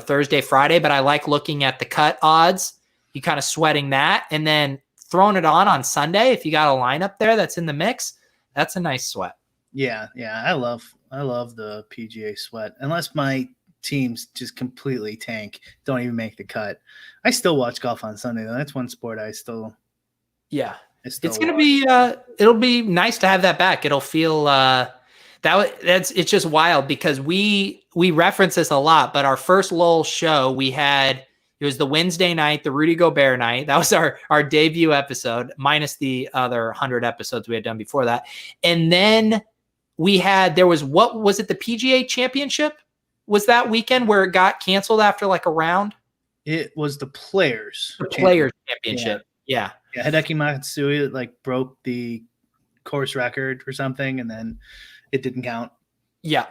Thursday, Friday, but I like looking at the cut odds. You kind of sweating that, and then throwing it on Sunday. If you got a lineup there that's in the mix, that's a nice sweat. Yeah. I love the PGA sweat. Unless my teams just completely tank, don't even make the cut. I still watch golf on Sunday though. That's one sport I still. Yeah, it's gonna be. It'll be nice to have that back. It'll feel. It's just wild because we reference this a lot, but our first Lolz show it was the Wednesday night, the Rudy Gobert night. That was our debut episode, minus the other 100 episodes we had done before that. And then what was it? The PGA Championship was that weekend where it got canceled after a round? It was the Players Championship. Yeah. Hideki Matsui broke the course record or something, and then it didn't count. Yeah.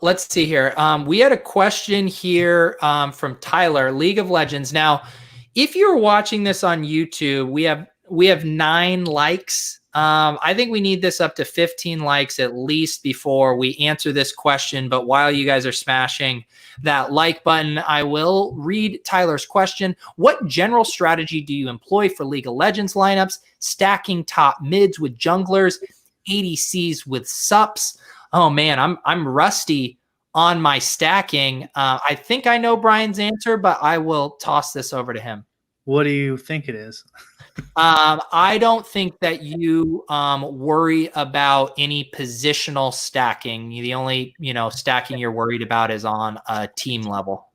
Let's see here. We had a question here from Tyler, League of Legends. Now, if you're watching this on YouTube, we have 9 likes. I think we need this up to 15 likes at least before we answer this question. But while you guys are smashing that like button, I will read Tyler's question. What general strategy do you employ for League of Legends lineups? Stacking top mids with junglers, ADCs with sups. Oh man, I'm rusty on my stacking. I think I know Brian's answer, but I will toss this over to him. What do you think it is? I don't think that you worry about any positional stacking. The only stacking you're worried about is on a team level.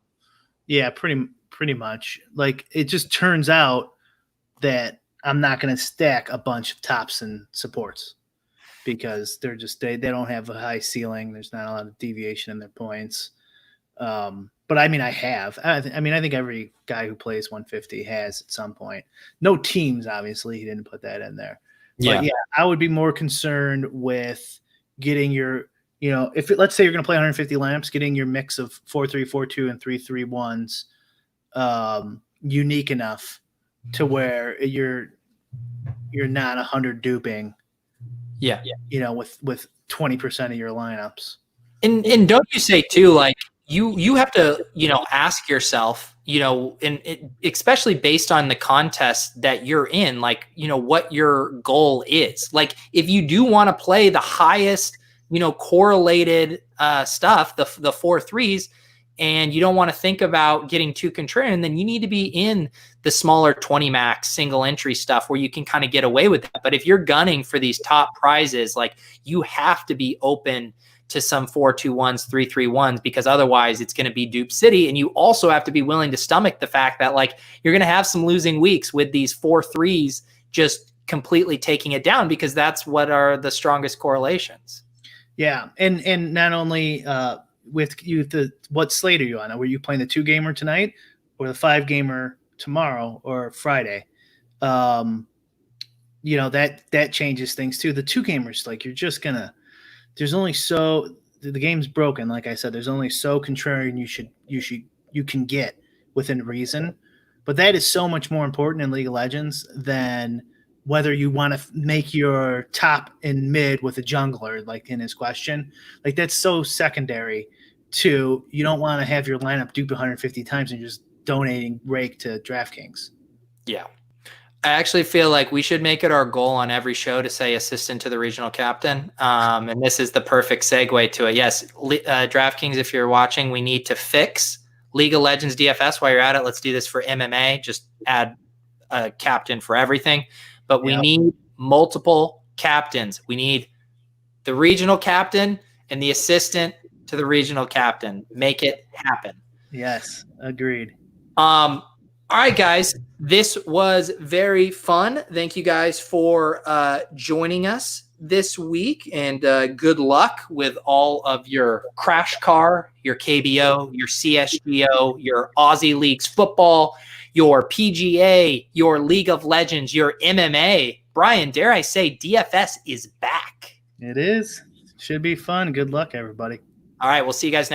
Yeah, pretty much. It just turns out that I'm not going to stack a bunch of tops and supports because they're just they don't have a high ceiling. There's not a lot of deviation in their points. But I mean, I think every guy who plays 150 has at some point. No teams, obviously, he didn't put that in there. Yeah. But yeah, I would be more concerned with getting your, let's say you're going to play 150 lamps, getting your mix of 4-3, 4-2, and 3-3-1s unique enough to where you're not 100 duping. Yeah. With 20% of your lineups. And don't you say too, you have to, ask yourself, and especially based on the contest that you're in, what your goal is. If you do want to play the highest, correlated stuff, the 4-3s, and you don't want to think about getting too contrarian, then you need to be in the smaller 20 max single entry stuff where you can kind of get away with that. But if you're gunning for these top prizes, you have to be open to some 4-2-1s, 3-3-1s, because otherwise it's going to be dupe city. And you also have to be willing to stomach the fact that you're going to have some losing weeks with these 4-3s just completely taking it down, because that's what are the strongest correlations. Yeah. And not only with you, what slate are you on? Were you playing the 2-gamer tonight or the 5-gamer tomorrow or Friday? That changes things too. The 2-gamers, you're just gonna, there's only so the game's broken. Like I said, there's only so contrarian you can get within reason, but that is so much more important in League of Legends than whether you want to make your top and mid with a jungler, in his question. That's so secondary to, you don't want to have your lineup dupe 150 times and just donating rake to DraftKings. Yeah. I actually feel like we should make it our goal on every show to say assistant to the regional captain. And this is the perfect segue to it. Yes, DraftKings, if you're watching, we need to fix League of Legends DFS, while you're at it, let's do this for MMA. Just add a captain for everything. But we need multiple captains. We need the regional captain and the assistant to the regional captain. Make it happen. Yes, agreed. All right, guys. This was very fun. Thank you guys for joining us this week, and good luck with all of your Crash Car, your KBO, your CSGO, your Aussie Leagues football, your PGA, your League of Legends, your MMA. Brian, dare I say DFS is back. It is. Should be fun. Good luck, everybody. All right, we'll see you guys next